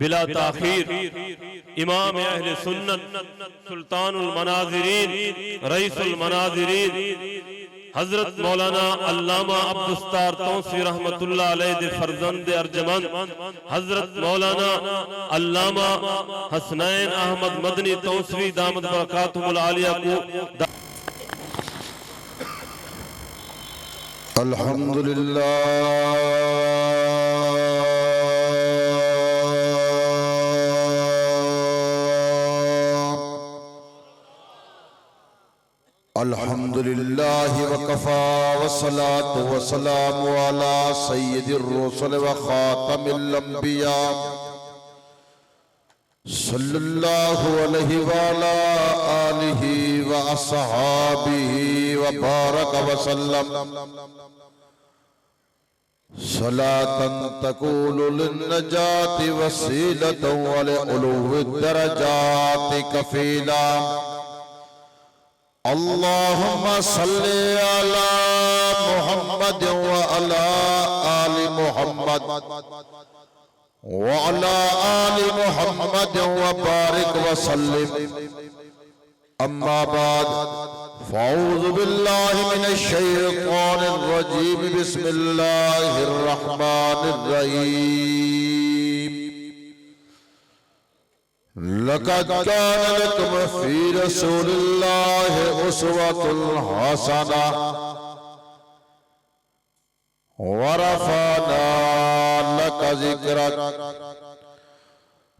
बिला ताखीर इमाम अहले सुन्नत सुल्तानुल मनाजिरीन रईसुल मनाजिरीन हजरत मौलाना अल्लामा अब्दुस्तार तौसी रहमतुल्लाह अलैह दे फर्जंद अर्जमंद हजरत मौलाना अल्लामा हसनैन अहमद मदनी तौसवी दामद बरकातुहुल आलिया को अल्हम्दुलिल्लाह वकफा वस्सलातु वस्सलामु अला सय्यिदिर रुसूल व खातमिल अंबिया सल्लल्लाहु अलैहि व अला आलिहि व अस्हाबिहि व बारक वसल्लम सलातन तकूलु लिन्नजाति वसीलतन व लिउलुव्विद दरजाति कफीला अल्लाहुम्मा सल्ली अला मुहम्मद व अला आलि मुहम्मद व अला आलि मुहम्मद व बारिक व सल्लिम। अम्मा बाद फ़अऊज़ु बिल्लाहि मिनश शैतानिर रजीम बिस्मिल्लाहिर रहमानिर रहीम। लक़द कान लकुम फ़ी रसूलिल्लाहि उस्वतुन हसना व रफ़अना लका ज़िक्रक।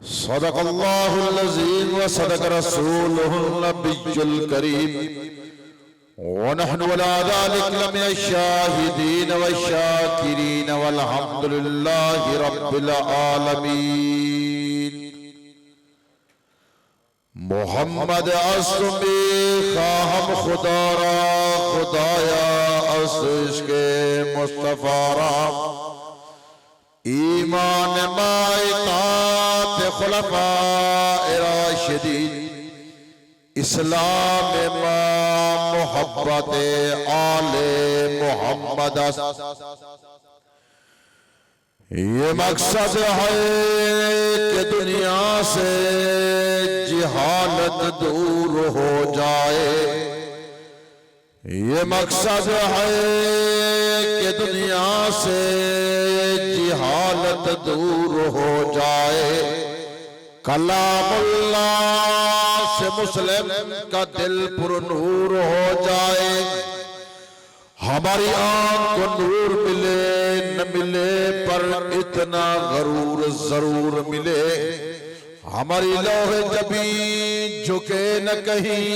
सदक़ल्लाहुल अज़ीम व सदक़ रसूलुहुन नबियुल करीम व नहनु अला ज़ालिका लमिनश शाहिदीन व शाकिरीन वल्हम्दुलिल्लाहि रब्बिल आलमीन। मोहम्मद अस्मी खाहम खुदारा खुदाया अस्के मुस्तफारा ईमान मायतात खुलफाए राशिदीन इस्लाम मा मोहब्बत आले मोहम्मद। ये मकसद है कि दुनिया से जिहालत दूर हो जाए। ये मकसद है कि दुनिया से जिहालत दूर हो जाए। कलामुल्लाह से मुस्लिम का दिल पुरनूर हो जाए। हमारी आंख को नूर मिले न मिले पर इतना गरूर जरूर मिले। हमारी लौहे जबी झुके न कहीं।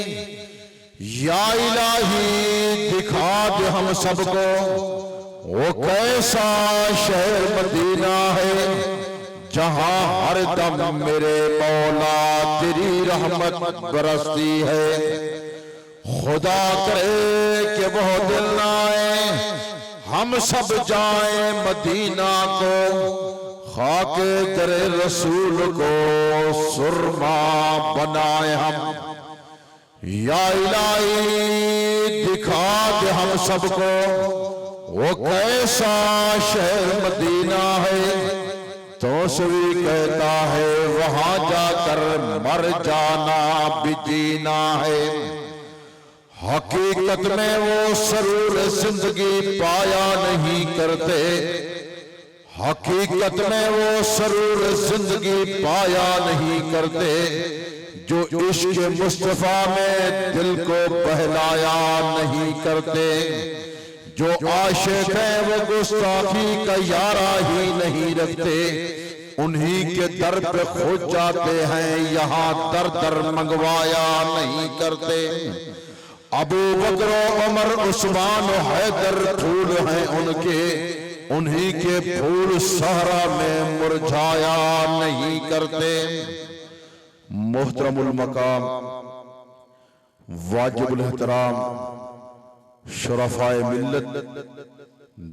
या इलाही दिखा दे हम सबको वो कैसा शहर मदीना है जहां हर दम मेरे मौला तेरी रहमत बरसती है। खुदा करे कि वो दिन आए हम सब जाएं मदीना को खाके दरे रसूल को सुरमा बनाए हम। या इलाही दिखा दे हम सबको वो कैसा शहर मदीना है। तो सभी कहता है वहां जाकर मर जाना भी जीना है। हकीकत में वो सरूर जिंदगी पाया नहीं करते। हकीकत में वो सरूर जिंदगी पाया नहीं करते जो इश्क मुस्तफा में दिल को बहलाया नहीं करते। जो आशिक है वो गुस्ताखी का यारा ही नहीं रखते। उन्हीं के दर पे खोज जाते हैं यहाँ दर दर मंगवाया नहीं करते। अबू बकर उमर उस्मान हैदर फूल हैं उनके। उन्हीं के फूल सहरा में मुरझाया नहीं करते। मोहतरमुल मकाम वाजिबुल एहतराम शुरफाए मिल्लत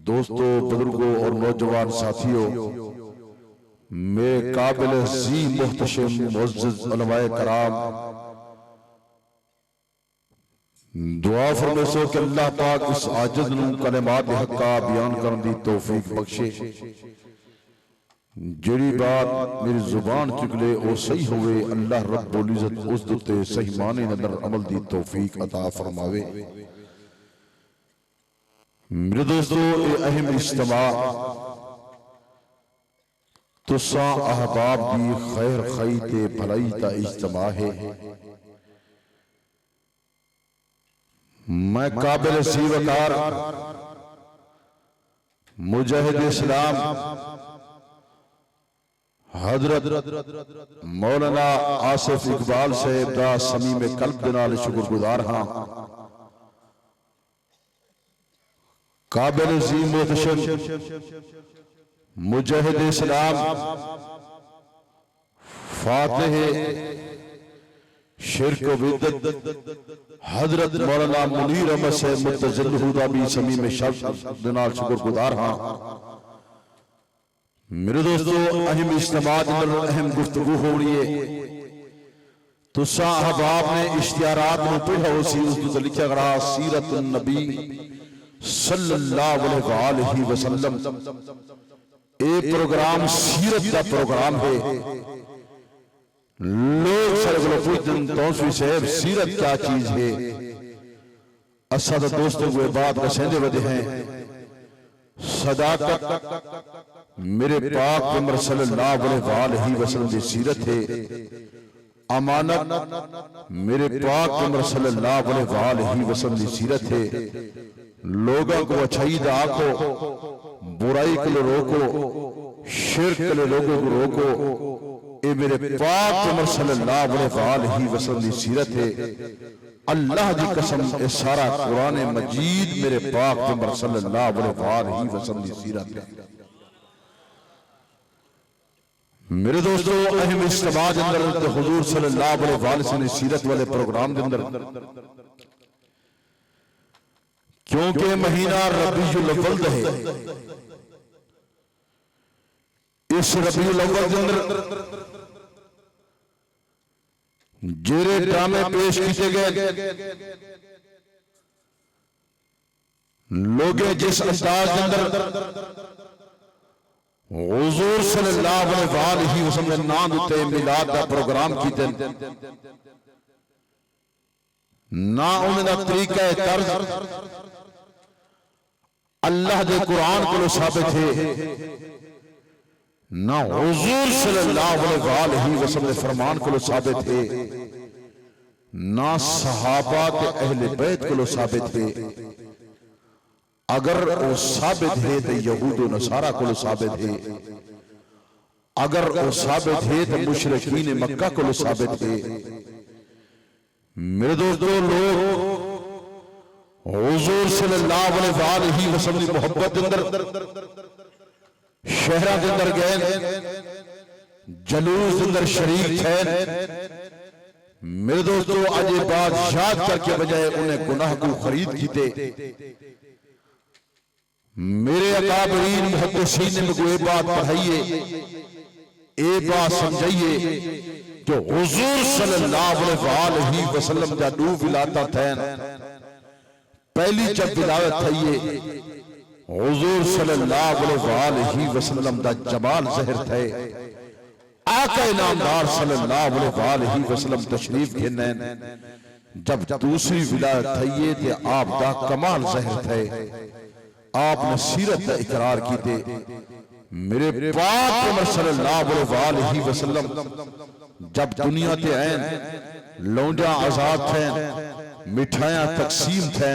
दोस्तों बुजुर्गों और नौजवान साथियों मेरे काबिल जी मुहतशिम मुअज़्ज़िज़ उलमाए कराम दुआ फरमाओ कि अल्लाह पाक इस आजिज़ नूं कलिमात हक़ का बयान करने दी तौफीक बख्शे। जेड़ी बात मेरी जुबान चुगले ओ सही होवे अल्लाह रब्बुल इज्जत उस दुते सही माने अंदर अमल दी तौफीक अता फरमावे। मेरे दोस्तों ये अहम इज्तिमा तुसा अहबाब दी खैर खई ते भलाई दा इज्तिमा है। मैं काबिल सीवकार मुजाहिद इस्लाम हजरत मौलाना आसिफ इकबाल साहब दा समीम कल्ब दे नाल शुक्रगुजार हां। काबिल अजीम मुहतशम मुजाहिद इस्लाम फातिह शिरक बिदअत हजरत मौलाना मुनीर अहमद साहब मुतजल्लिहु दा भी समीम शब्द दे नाल शुक्रगुजार हां। मेरे दोस्तों अहम इज्तिमा अंदर अहम गुफ्तगू हो रही है। तुसा अहबाब ने इश्तिहारात में पढ़ा उसी उस लिखा गया सीरत नबी सल्लल्लाहु अलैहि वसल्लम। एक प्रोग्राम सीरत का प्रोग्राम है। लोग सारे पूछते तौसीफ साहब सीरत क्या चीज है। असा तो दोस्तों को बात का सहदे वदे हैं। सदाकत मेरे पाक पैगंबर सल्लल्लाहु अलैहि वसल्लम की सीरत है। अमानत मेरे पाक पैगंबर सल्लल्लाहु अलैहि वसल्लम की सीरत है। लोगों को अच्छाई दा आखो, बुराई को रोको, शिर्क के लोगों को रोको। ये मेरे पाक पैगंबर सल्लल्लाहु अलैहि वसल्लम की सीरत है। अल्लाह की कसम ये सारा कुरान मजीद मेरे पाक पैगंबर सल्लल्लाहु अलैहि वसल्लम की सीरत है। मेरे दोस्तों अहम इज्तिमा अंदर हुजूर सल्लल्लाहु अलैहि वसल्लम सीरत वाले प्रोग्राम के अंदर क्योंकि महीना रबीउल अव्वल है। इस रबीउल अव्वल के अंदर जेरे ड्रामे पेश किए गए, लोग जिस अंदाज के अंदर हुजूर सल्लल्लाहु अलैहि वसल्लम ने नाम उत्ते मिलाद का प्रोग्राम कीते ना उनका तरीका तर्ज अल्लाह दे कुरान को साबित है, ना हुजूर सल्लल्लाहु अलैहि वसल्लम के फरमान को साबित है, ना सहाबा के अहले बैत को साबित है। अगर वो साबित है तो यहूद व नसारा को साबित है। अगर वो साबित है तो मुशरिकीन मक्का को साबित है। मेरे दोस्तों लोग हुजूर सल्लल्लाहु अलैहि वसल्लम की मोहब्बत के अंदर शहरा के अंदर गए, जलूस के अंदर शरीक थे। मेरे दोस्तों आज ये बात याद करके बजाय उन्हें गुनाह को खरीद कीते। मेरे अकाबरीन मुहद्दिसीन ने मुझे ये बात पढ़ाई है, ये बात समझाइए कि हुजूर सल्लल्लाहु अलैहि वसल्लम का दो विलादत थे। पहली जब विलादत थी ये हुजूर सल्लल्लाहु अलैहि वसल्लम का जमाल ज़ाहिर थे। आका इनामदार सल्लल्लाहु अलैहि वसल्लम तशरीफ गिने। जब दूसरी विलादत थी ये ते आप दा कमाल ज़ाहिर थे। आपने सीरत का इकरार कीते। मेरे पाक पैगंबर सल्लल्लाहु अलैहि वसल्लम जब दुनिया ते आए, लौंडा आजाद थे, मिठाइयां तकसीम थे,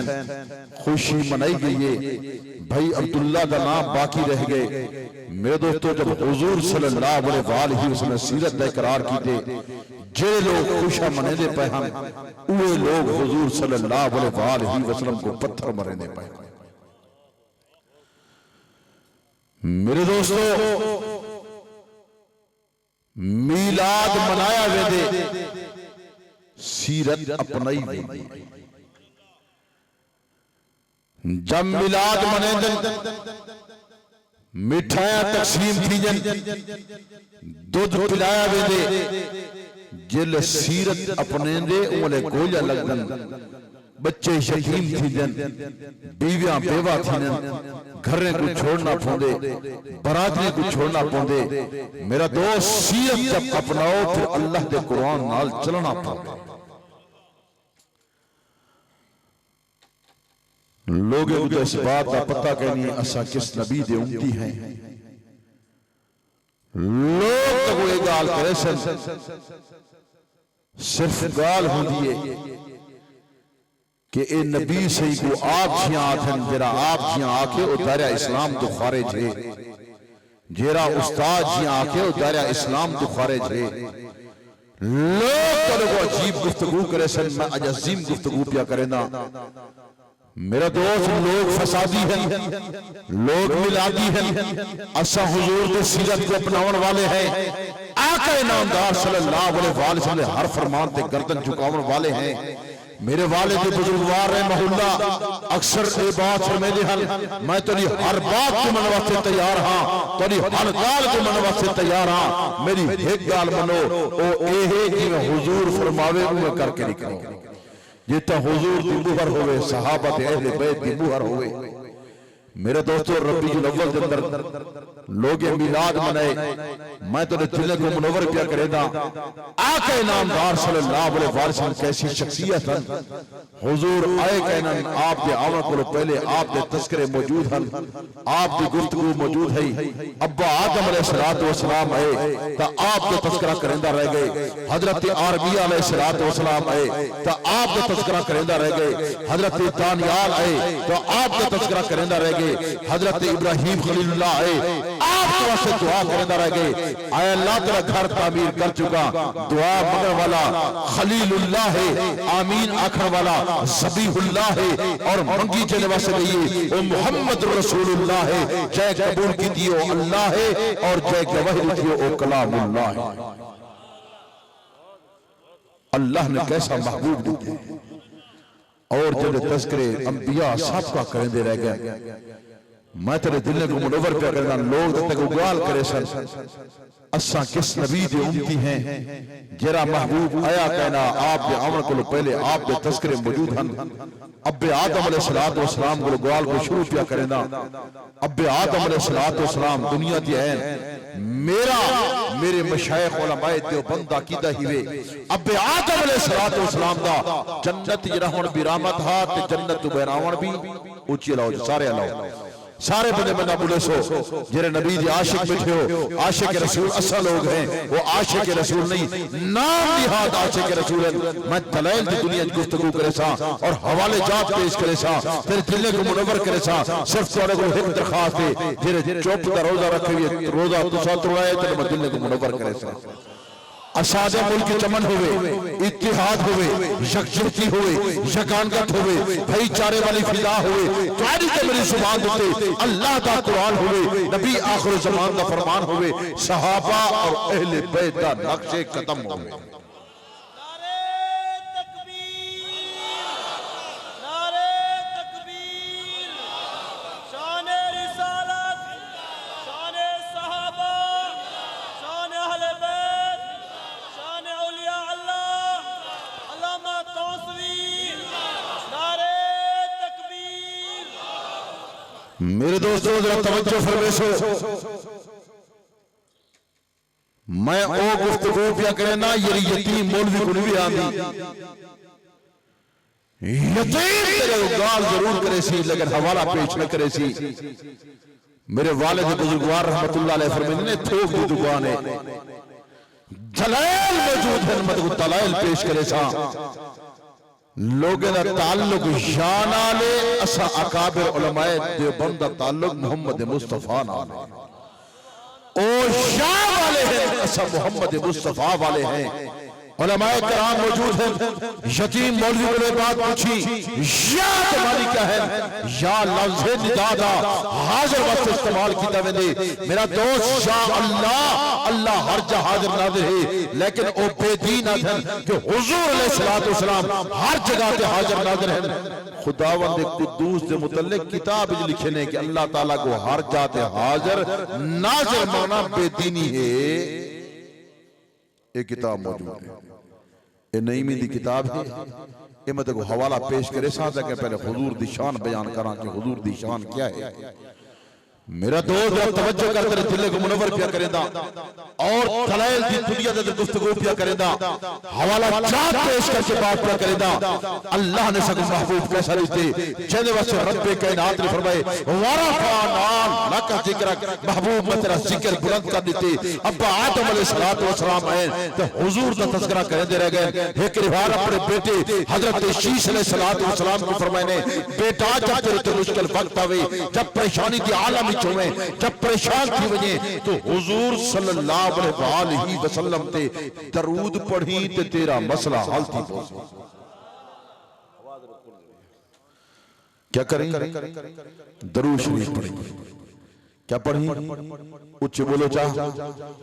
खुशी मनाई गई है। भाई अब्दुल्ला का नाम बाकी रह गए। मेरे दोस्तों जब हुजूर सल्लल्लाहु अलैहि वसल्लम सीरत का इकरार कीते, जे लोग खुशियां मनाते पे हम उहे लोग हुजूर सल्लल्लाहु अलैहि वसल्लम को पत्थर मारने पे। मेरे दोस्तों मीलाद मनाया वेदे, सीरत अपनाई वेदी। जब मिलाद मने मिठाइयां तकसीम थी जन, दूध पिलाया वेदे, जिल सीरत अपने दे उले गोजा लगन, बच्चे यतीम थी जन, बीवियां बेवा थी जन, घरे को छोड़ना पौंदे, बरादरी को छोड़ना पौंदे। मेरा दोस्त सीरत जब अपनाओ फिर अल्लाह के कुरान नाल चलना पौंदा। लोगों को इस बात का पता कहनी असा किस नबी दे उम्मती हैं। लोग तो कोई गाल करे सन, सिर्फ गाल होंदी है कि ए नबी सही को आप जियां आखन, जरा आप जियां आके उतारा इस्लाम तो खारिज है, जरा उस्ताद जियां आके उतारा इस्लाम तो खारिज है। लोग तो अजीब गुफ्तगू करे सन, मैं अज अजीम गुफ्तगू पिया करेना। मेरा दोस्त लोग फसादी हैं, लोग मिलादी हैं, असा हुजूर की सीरत को अपनावन वाले हैं। आका इनामदार सल्लल्लाहु अलैहि वसल्लम हर फरमान ते गर्दन झुकावन वाले हैं। मेरे वाले के बुजुर्गवार है महल्ला अक्सर ये बात फरमाते हैं, मैं तेरी हर बात को मन वास्ते तैयार हाँ, तेरी हर गाल को मन वास्ते तैयार हाँ, मेरी एक गाल मनो ओ एहे जिवें हुजूर फरमावे उवें करके निकलो। जितना हुजूर दी मुहर होवे, सहाबा ते अहले बैत दी मुहर होवे। मेरे दोस्तों रबीउल अव्वल के अंदर लोग मिलाद मनाए, मैं तो दिल को मुनव्वर क्या करेगा। आका इनामदार सल्लल्लाहु अलैहि वसल्लम कैसी शख्सियत है। हुजूर आए कहना आप दे आवन को पहले आप दे तस्करे मौजूद हैं, आप दी गुफ्तगू मौजूद है। अब्बा आदम अलैहिस्सलातु वस्सलाम आए तो आप दे तस्करा करेंदा रह गए। हजरत आरबिया अलैहिस्सलातु वस्सलाम आए तो आप दे तस्करा करेंदा रह गए। हजरत दानियाल आए तो आप दे तस्करा करेंदा रह गए। हजरत इब्राहिम खलीलुल्लाह आए आपके वास्ते दुआ करता रह गए। आए अल्लाह तेरा घर तामीर कर चुका, दुआ मगर वाला खलीलुल्लाह है, आमीन आखर वाला ज़बीहुल्लाह है और मंगी चले वास्ते गई ओ मोहम्मद रसूलुल्लाह है। जय कबूल की दियो अल्लाह है और जय गवाही दियो ओ कलामुल्लाह है। अल्लाह ने कैसा महबूब दिया और जब तस्करे अंबिया सब का करेंदे रह गए। मैं तेरे दिल को मुनव्वर पे करना, लोग तक उगाल करे सन असा किस नबी दे उम्मती हैं। जरा महबूब आया कहना आप दे आवन को पहले आप दे तस्करे मौजूद हैं। अब्बे आदम अलैहिस्सलातु वस्सलाम को गाल को शुरू किया करेना। अब्बे आदम अलैहिस्सलातु वस्सलाम दुनिया दी है मेरा मेरे मशाइख उलमाए देवबंद कीदा ही वे। अब्बे आदम अलैहिस्सलातु वस्सलाम दा जन्नत जरा हुन बिरामत हा ते जन्नत बैरावण भी ऊंची लाओ सारे लाओ सारे बंदे बंदा बोले सो जेरे नबी दे आशिक बैठे हो। आशिक रसूल असा लोग हैं, वो आशिक रसूल नहीं नाम दिहाद आशिक रसूल है। मैं दलाइल दी दुनिया की गुफ्तगू करे सा और हवाले जात पेश करे सा, तेरे दिल को मुनव्वर करे सा। सिर्फ तोरे को एक दरखास्त है जेरे चुप दा रोजा रखे हुए रोजा तुसा तोड़ाए ते मैं दिल को मुनव्वर करे सा। असादे मुल्क चमन होवे, इत्तिहाद होवे, यकजहती होवे, यकानगत होवे, भाईचारे वाली फिजा होवे। तुम्हारी ते मेरी जुबान उते अल्लाह दा कुरान होवे, नबी आखिर ज़मान दा फरमान होवे, सहाबा और अहले बैत दा नक्शे कदम होवे। मेरे दोस्तों जरा तवज्जो फरमाइशो, मैं ओ गुफ्तगू पिया करे ना ये यतीम मौलवी को नहीं आंदी। यतीम तेरे गाल जरूर करे सी लेकिन हवाला पेश न करे सी। मेरे वालिद बुजुर्गवार रहमतुल्लाह अलैह फरमाते ने थोक दी दुकान है, दलाइल मौजूद है, मत को दलाइल पेश करे सा। लोगों का ताल्लुक शान आले असा अकाबिर उलमाए देवबंद दा ताल्लुक मोहम्मद मुस्तफा नाल ओ शान वाले हैं, असा मोहम्मद मुस्तफा वाले हैं। उलमाए कराम मौजूद हैं। यतीम मौलवी को बात पूछी या तुम्हारी क्या है, या लफ्ज़ निदादा हाजिर वक्त इस्तेमाल किया वेंदे। मेरा दोस्त शाह अल्लाह अल्लाह हर जगह हाजिर नाज़िर है, लेकिन ओ बेदीन हैं कि हुजूर अलैहिस्सलातु वस्सलाम हर जगह पे हाजिर नाज़िर हैं। खुदावंद कुद्दूस के मुतल्लिक किताब लिखे ने कि अल्लाह ताला को हर जगह पे हाजिर नाज़िर माना बेदीनी है। एक किताब मौजूद है। ये नईमी दी किताब है। ये मैं तेको हवाला पेश करे साथ है कि पहले हुजूर दी शान बयान करा कि हुजूर दी शान क्या है। मेरा दोस्त जब तवज्जो कर तेरे दिल को मुनव्वर पिया करेंदा और दलाइल दी दुनिया दे गुफ्तगू पिया करेंदा, हवाला चार पेश करके बात पिया करेंदा। अल्लाह ने सगो महबूब कैसा रिश्ते जेदे वास्ते रब्बे कायनात ने फरमाए वरफा नाम लक जिक्र, महबूब मैं तेरा जिक्र बुलंद कर देते। अब्बा आदम अलैहिस्सलातु वस्सलाम आए तो हुजूर दा तज़किरा करते रह गए। एक रिवायत अपने बेटे हजरत शीश अलैहिस्सलातु वस्सलाम को फरमाए ने बेटा जब तेरे तो मुश्किल वक्त आवे, जब परेशानी दी आलम में जब परेशान थी वजे तो हुजूर सल्लल्लाहु अलैहि वसल्लम ते दरूद पढ़ी ते तेरा मसला हल थी। क्या करें? दरूद शरीफ पढ़ी। क्या पढ़ी? उच्च बोलो चा,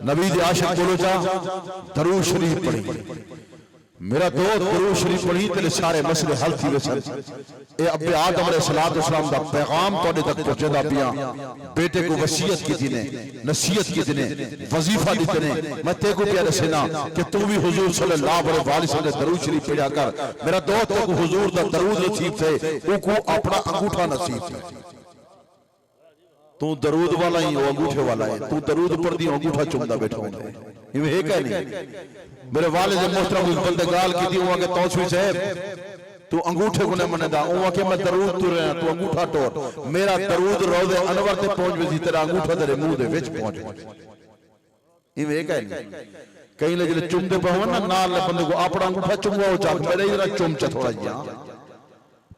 नबी दे आशिक बोलो चा, दरूद शरीफ पढ़ी। मेरा दोस्त दरूद शरीफ पढ़ी तेरे सारे मसले हल थी वसन। ए अब्बे आदम अलैहिस्सलातु वस्सलाम दा पैगाम तोड़े तक पहुंचदा पिया। बेटे को वसीयत की थी ने, नसीहत की थी ने, वजीफा दी थी ने। मैं ते को प्यारे सेना कि तू भी हुजूर सल्लल्लाहु अलैहि वसल्लम दे दरूद शरीफ पढ़ा कर। मेरा दोस्त को हुजूर दा दरूद नसीब थे, ओको अपना अंगूठा नसीब थे। तू दरूद वाला ही, वो अंगूठे वाला है। तू दरूद पढ़ दी अंगूठा चुमदा बैठा है। इवे है क्या नहीं? मेरे वालिद मोहतरम बंदे गाल की थी वहां के तौसीफ साहब तू अंगूठे को न मनेदा, वहां के मैं दरूद तू रहा तू अंगूठा तोड़। मेरा दरूद रोज़े अनवर ते पहुंच वे तेरा अंगूठा तेरे मुंह दे विच पहुंच। इवे है क्या नहीं? कई ले जले चुमदे पवन ना नाल बंदे को अपना अंगूठा चुमवाओ चाक मेरे जरा चुम च थोड़ा जिया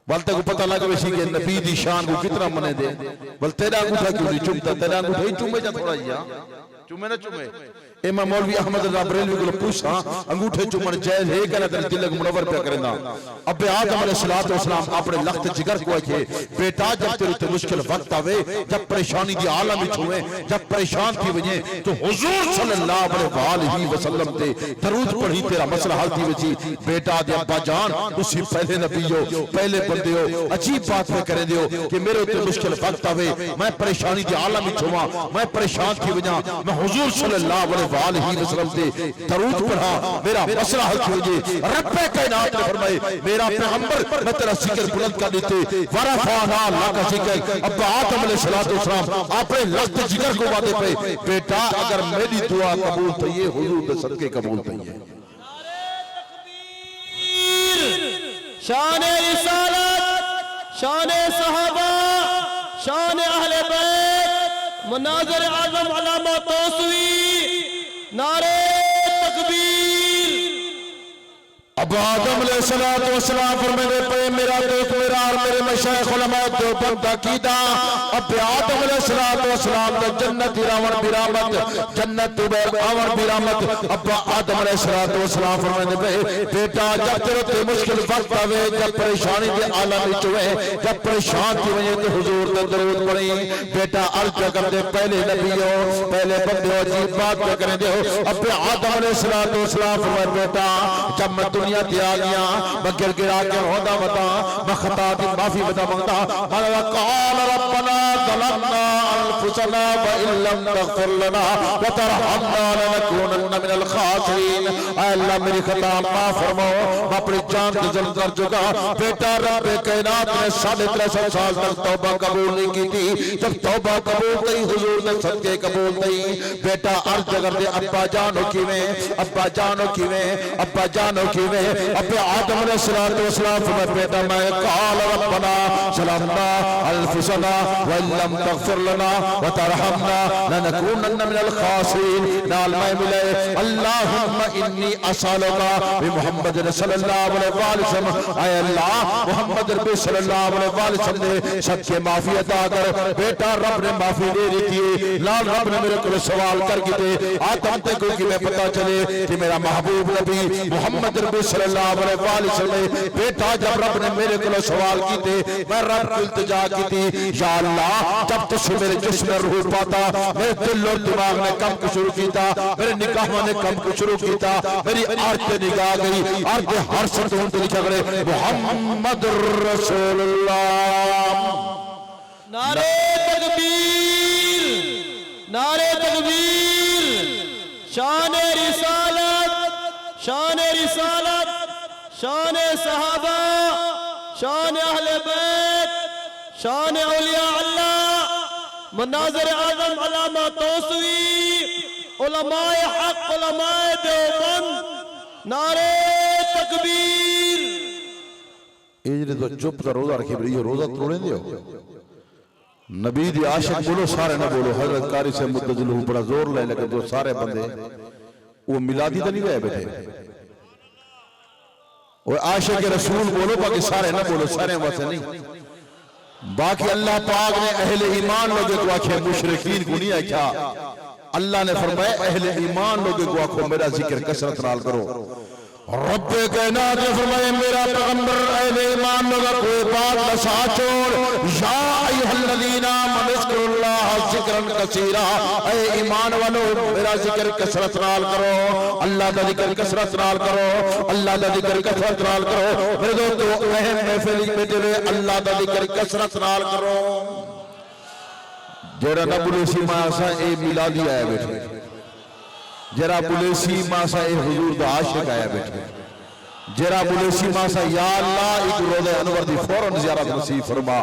बलते को पता लगे वैसी के नबी दी शान को कितना मने दे। बल तेरा अंगूठा क्यों नहीं चुमता? तेरा अंगूठा ही चुमे जा थोड़ा जिया, चुमे ना चुमे। इमाम मौलवी अहमद बरेलवी को पूछा अंगूठे चुमन जायज है क्या? तेरे दिल को मुनव्वर पे करेंदा। अब्बे आदम अलैहिस्सलातु वस्सलाम अपने लख्त जिगर को आखे बेटा जब तेरे ते मुश्किल वक्त आवे, जब परेशानी दी आलम विच होवे, जब परेशान थी वजे तो हुजूर सल्लल्लाहु अलैहि वसल्लम ते दरूद पढ़ी तेरा मसला हल थी वजी। बेटा दे अब्बा जान तुसी पहले नबी हो, पहले बंदे हो। अजीब बात पे करे दियो कि मेरे ते मुश्किल वक्त आवे, मैं परेशानी दी आलम विच होवा, मैं परेशान थी वजा, मैं हुजूर सल्लल्लाहु अलैहि वसल्लम से दरूद पढ़ा, मेरा मसला हल हो जाए। रब्बे कायनात ने फरमाए मेरा पैगंबर मैं तेरा जिक्र बुलंद कर देते। वरफाना लका जिक्र। अब्बा आदम अलैहिस्सलातु वस्सलाम अपने लफ्ज़ जिक्र को वादे पे बेटा अगर मेरी दुआ कबूल थई है हुजूर दे सदके कबूल थई है। शान रिसालत, शान सहाबा, शान अहले बैत, मनाज़िर आज़म अलामा तौसीफ़ी, नारे तकबीर। अब आदम अलैहिस्सलातु वस्सलाम फरमाते पे मेरा दोस्त मेरा और मेरे मशाइख उलमा देवबंद दा कीदा। अब आदम अलैहिस्सलातु वस्सलाम दा जन्नत रावण बिरामत, जन्नत उबर आवन बिरामत। अब आदम अलैहिस्सलातु वस्सलाम फरमाते पे बेटा जब तेरे ते मुश्किल वक्त आवे, जब परेशानी दे आलम विच होवे, जब परेशान थी वजे ते हुजूर दा दरूद पढ़ी। बेटा अर्ज कर दे पहले नबी हो, पहले बंदे हो, अजीब बात पे करे दे। अब आदम अलैहिस्सलातु वस्सलाम फरमाते बेटा जब मैं दुनिया ते आ गया मैं गिड़गिड़ा के रोंदा बता, मैं खता दी माफी बता मांगदा। अल्लाह क़ाल रब्बना ज़लमना अनफुसना व इन लम तग़फिर लना व तरहमना लनकूनन्ना मिनल खासिरीन। अल्लाह मेरी खता माफ फरमाओ, मैं अपनी जान से जुल्म कर चुका। बेटा रब्बे कायनात ने 350 साल तक तौबा कबूल नहीं की थी, जब तौबा कबूल नहीं हुजूर ने सदके कबूल नहीं। बेटा अर्ज कर दे अब्बा जानो किवें, अब्बा जानो किवें, अब्बा जानो किवें। अब्बे आदम अलैहिस्सलातु वस्सलाम फरमाते बेटा मैं क़ाल रब्बना ज़लमना अनफुसना व लम तग़फिर लना व तरहमना लनकूनन्ना मिनल खासिरीन। नाल मैं मिले अल्लाहुम्मा इन्नी असअलुका बि मुहम्मद सल्लल्लाहु अलैहि वसल्लम। ऐ अल्लाह मुहम्मद रबी सल्लल्लाहु अलैहि वसल्लम ने सबके माफी अता कर। बेटा रब ने माफी दे दी थी। लाल रब ने मेरे को सवाल कर के आदम ते को कि मैं पता चले कि मेरा महबूब नबी मुहम्मद रबी सल्लल्लाहु अलैहि वसल्लम। बेटा जब रब ने मेरे को सवाल किए मैं रब को इल्तिजा की थी या अल्लाह जब तुझे मेरे जिस्म में रूह पाता, मेरे दिल और दिमाग ने कम को शुरू किया, मेरे निगाहों ने कम को शुरू किया, मेरी आर्त निगाह गई, आर्त हर शब्द उनसे लिखा करे मुहम्मद रसूलुल्लाह। नारे तकबीर, नारे तकबीर। शान रिसालत, शान रिसालत, शान सहाबा, शान अहले बैत, शान औलिया अल्लाह, मनाज़िर आज़म अल्लामा तौसूरी, उलमाए हक, उलमाए देवबंद, नारे तकबीर। ये तो चुप का रोजा रखे भाई, ये रोजा तोड़े दियो। नबी दी आशिक बोलो, सारे ना बोलो। हजरत कारी से मुद्दजिल बड़ा जोर ले लगे तो सारे बंदे वो मिलादी तो नहीं गए बैठे। वो आशिक रसूल बोलो, बाकी सारे ना बोलो, सारे वैसे नहीं। बाकी अल्लाह पाक ने अहले ईमान लोगों को आखे, मुशरिकीन को नहीं आखा। अल्लाह ने फरमाया अहले ईमान लोगों को आखो मेरा जिक्र कसरत नाल करो। रब्बे कायनात ने फरमाया मेरा पैगंबर अहले ईमान लोगों को बात नशा छोड़, या अय्युहल्लज़ीना आमनुज़्कुरुल्लाह ज़िक्रन कसीरा। ऐ ईमान वालो मेरा जिक्र कसरत नाल करो, अल्लाह का जिक्र कसरत नाल करो, अल्लाह का जिक्र कसरत नाल करो। मेरे दोस्तों अहम महफिल में तेरे अल्लाह का जिक्र कसरत नाल करो। जरा ना बुलेसी मासा ए मिलादी आया बैठे, जरा बुलेसी मासा ए हुजूर दा आशिक आया बैठे, जरा बुलेसी मासा या अल्लाह एक रोज़े अनवर दी फौरन ज़ियारत नसीब फरमा।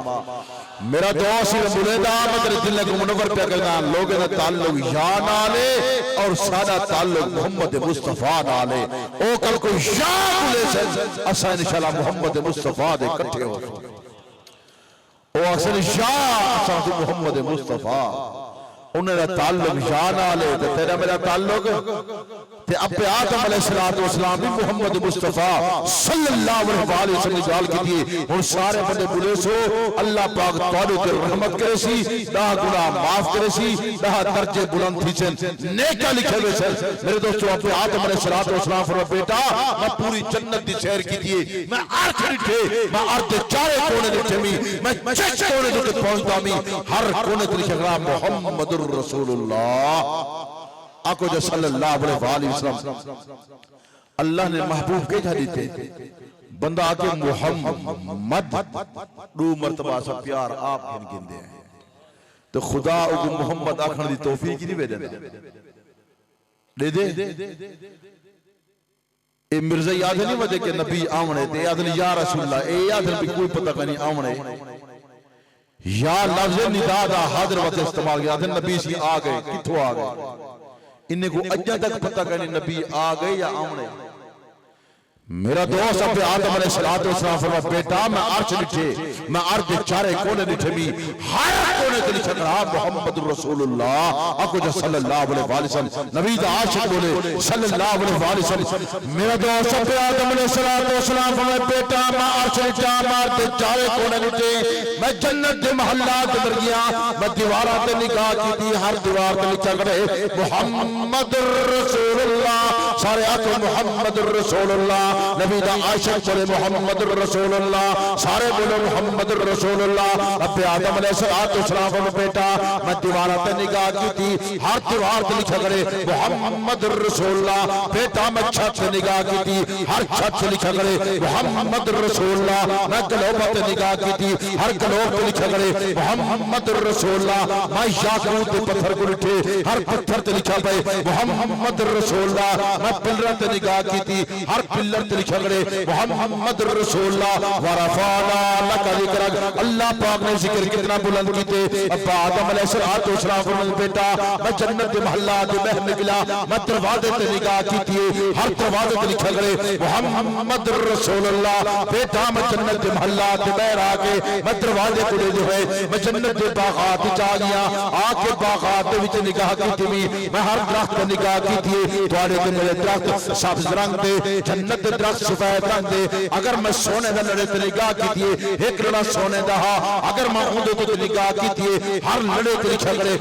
मेरा दोस्त बुलेदा मैं तेरे दिल को मुनव्वर पे करना। लोगों का ताल्लुक या नाले और सादा ताल्लुक मोहम्मद मुस्तफा नाले। ओ कल को या बुलेसे असा इंशाल्लाह मोहम्मद मुस्तफा दे इकट्ठे हो। ओ असल या असा मोहम्मद मुस्तफा उन्हें ताल्लुक या नाले ते तेरा मेरा ताल्लुक ते अपने आदम अलैहिस्सलाम भी मोहम्मद मुस्तफा सल्लल्लाहु अलैहि वसल्लम गाल की थी। हुन सारे बंदे बुले सो अल्लाह पाक तौबे ते रहमत करे सी, दाह गुनाह माफ करे सी, दाह दर्जे बुलंद थी सन, नेका लिखे हुए सन। मेरे दोस्तों अपने आदम अलैहिस्सलाम फरमा बेटा मैं पूरी जन्नत दी सैर की थी, मैं अर्थ दिखे, मैं अर्थ दे चारे कोने दिखे मी, मैं चेक कोने तक पहुंचदा मी, हर कोने ते लिखा मोहम्मदुर रसूलुल्लाह आको जो सल्लल्लाहु अलैहि वसल्लम। अल्लाह ने महबूब के जा देते बंदा आके मोहम्मद दो मर्तबा सा प्यार आप गिन दे तो खुदा उको मोहम्मद आखण दी तौफीक नहीं दे दे दे। ए मिर्जा याद नहीं वदे के नबी आवणे ते याद नहीं या रसूलुल्लाह ए याद भी कोई पता नहीं आवणे या लफ्ज़ निदा दा हाजिर वक्त इस्तेमाल किया थे। नबी सी आ गए, किथों आ गए इन्हें को अज्जा तक पता नहीं नबी आ गए या आमने। मेरा दोस्त अपने आदम अलैहिस्सलाम फरमा बेटा मैं अर्श लिखे, मैं अर्श चारे कोने लिखे मी, हर कोने ते लिखा रहा मोहम्मद रसूलुल्लाह आको जो सल्लल्लाहु अलैहि वसल्लम नबी दा आशिक बोले सल्लल्लाहु अलैहि वसल्लम। मेरा दोस्त अपने आदम अलैहिस्सलाम फरमा बेटा मैं अर्श लिखा, मैं अर्श चारे कोने लिखे, मैं जन्नत दे महल्ला दे दरगिया मैं दीवारां ते निगाह की थी, हर दीवार ते लिखा करे मोहम्मद रसूलुल्लाह। सारे आको मोहम्मद रसूलुल्लाह। नबी दा आशिक बोले मोहम्मद रसूलुल्लाह, सारे बोले मोहम्मद रसूलुल्लाह। अब आदम अलैहिस्सलाम को बेटा मैं दीवार पे निगाह की थी, हर दीवार पे लिखा करे मोहम्मद रसूलुल्लाह। बेटा मैं छत पे निगाह की थी, हर छत पे लिखा करे मोहम्मद रसूलुल्लाह। मैं गलोब पे निगाह की थी, हर गलोब पे लिखा करे मोहम्मद रसूलुल्लाह। मैं याकूत के पत्थर को लिखे, हर पत्थर पे लिखा पे मोहम्मद रसूलुल्लाह। मैं पिलर पे निगाह की थी, हर पिलर लिखा करे मोहम्मद रसूलुल्लाह। वरफाना लका जिक्रक। अल्लाह पाक ने जिक्र कितना बुलंद कीते। अब आदम अलैहिस्सलाम फरमाते बेटा मैं जन्नत के महल्ला दे महल में गिला, मैं दरवाजे पे निगाह की थी, हर दरवाजे पे लिखा करे मोहम्मद रसूलुल्लाह। बेटा मैं जन्नत के महल्ला दे बाहर आके मैं दरवाजे को जो है मैं जन्नत के बागात जा गया, आके बागात दे विच निगाह की थी, मैं हर दरख्त पे निगाह की थी। तुम्हारे ते मेरे दरख्त सब्ज रंग दे, जन्नत दे दरख्त सफेद रंग दे। अगर मैं सोने दा लड़े ते निगाह की थी, एक लड़ा सोने दा हा, अगर मैं उंदे ते निगाह की थी, हर लड़े ते लिखा करे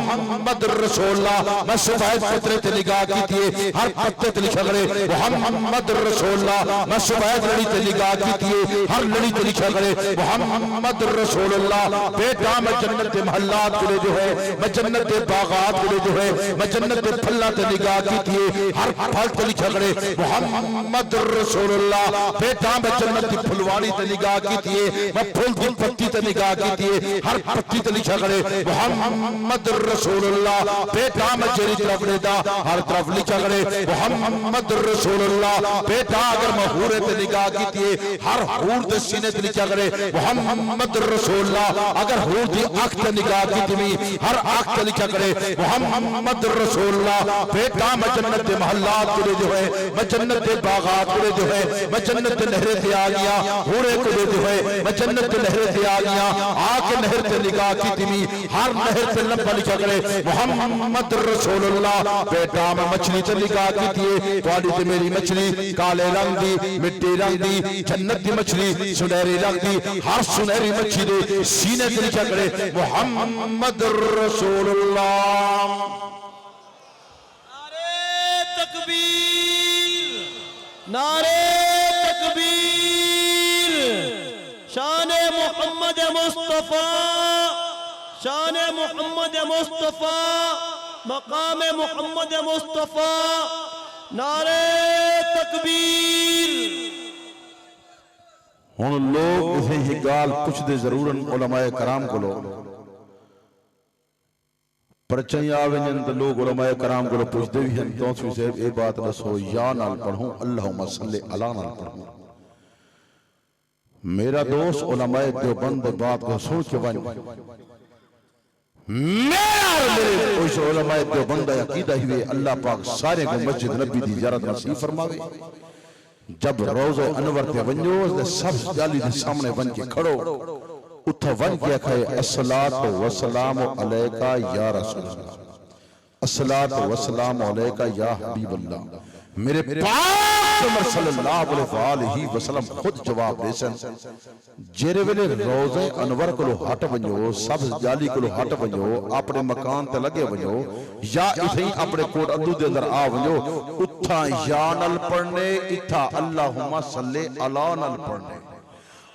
मोहम्मद रसूलुल्लाह। मैं सफेद पत्रे ते निगाह की थी, हर पत्ते ते लिखा करे मोहम्मद रसूलुल्लाह। मैं सफेद लड़ी ते निगाह की थी, हर लड़ी ते लिखा करे मोहम्मद रसूलुल्लाह। बेटा मैं जन्नत के महल्लात को जो है, मैं जन्नत के बागात को जो है, मैं जन्नत के फल्ला ते निगाह की थी, हर फल ते लिखा करे मुहम्मद रसूलुल्लाह। बेटा मैं जन्नत दी फुलवाड़ी ते निगाह कीती है, मैं फूल दी पत्ती ते निगाह कीती है, हर पत्ती ते लिखा करे मुहम्मद रसूलुल्लाह। बेटा मैं जेरी तरफ लेदा हर तरफ लिखा करे मुहम्मद रसूलुल्लाह। बेटा अगर मैं हूरे ते निगाह कीती है, हर हूर दे सीने ते लिखा करे मुहम्मद रसूलुल्लाह। अगर हूर दी आंख ते निगाह कीती मी, हर आंख ते लिखा करे मुहम्मद रसूलुल्लाह। बेटा मैं जन्नत दे महल्लात कुड़े जो है, मैं जन्नत दे बागात कुड़े जो है, मैं जन्नत दे नहरे ते आ गया, हूरे कुड़े जो है, मैं जन्नत दे नहरे ते आ गया। आके नहर ते निगाह कीती मी, हर नहर ते लंबा लिखा करे मुहम्मद रसूलुल्लाह। बेटा मैं मछली ते निगाह कीती है, तुम्हारी ते मेरी मछली काले रंग दी, मिट्टी रंग दी, जन्नत दी मछली सुनहरी रंग दी, हर सुनहरी मछली दे सीने ते लिखा करे मुहम्मद रसूलुल्लाह। नारे तकबीर, नारे तकबीर। शान मोहम्मद मुस्तफा, शान मोहम्मद मुस्तफा, मकाम मोहम्मद मुस्तफा। नारे तकबीर। हुण लोग इसे ही गाल पुछदे जरूर उलमाए कराम को परचई आवेन तो लोग उलमाए कराम को पुछदे भी हैं तो से ए बात दसो या नाल पढ़ूं अल्लाहुम्मा सल्ली अला नाल पढ़ूं। मेरा दोस्त उलमाए देवबंद बात को सुन के वन मेरा मेरे उलमाए देवबंद अकीदा ही अल्लाह पाक सारे को मस्जिद नबी दी ज़ियारत नसीब फरमावे। जब रोज़े अनवर ते वञो ते सब जाली दे सामने वन के खड़ो, उथा वन के कहे अस्सलातु वस्सलामु अलैका या रसूल अल्लाह, अस्सलातु वस्सलामु अलैका या हबीब अल्लाह। मेरे पाक सल्लल्लाहु अलैहि वसल्लम खुद जवाब देसन जेरे वेले रोज़े अनवर को हट वञो, सब जाली को हट वञो, अपने मकान ते लगे वञो या इथे अपने कोट अदू दे अंदर आ वञो, उथा या नल पढ़ने, इथा अल्लाहुम्मा सल्ली अला नल पढ़ने,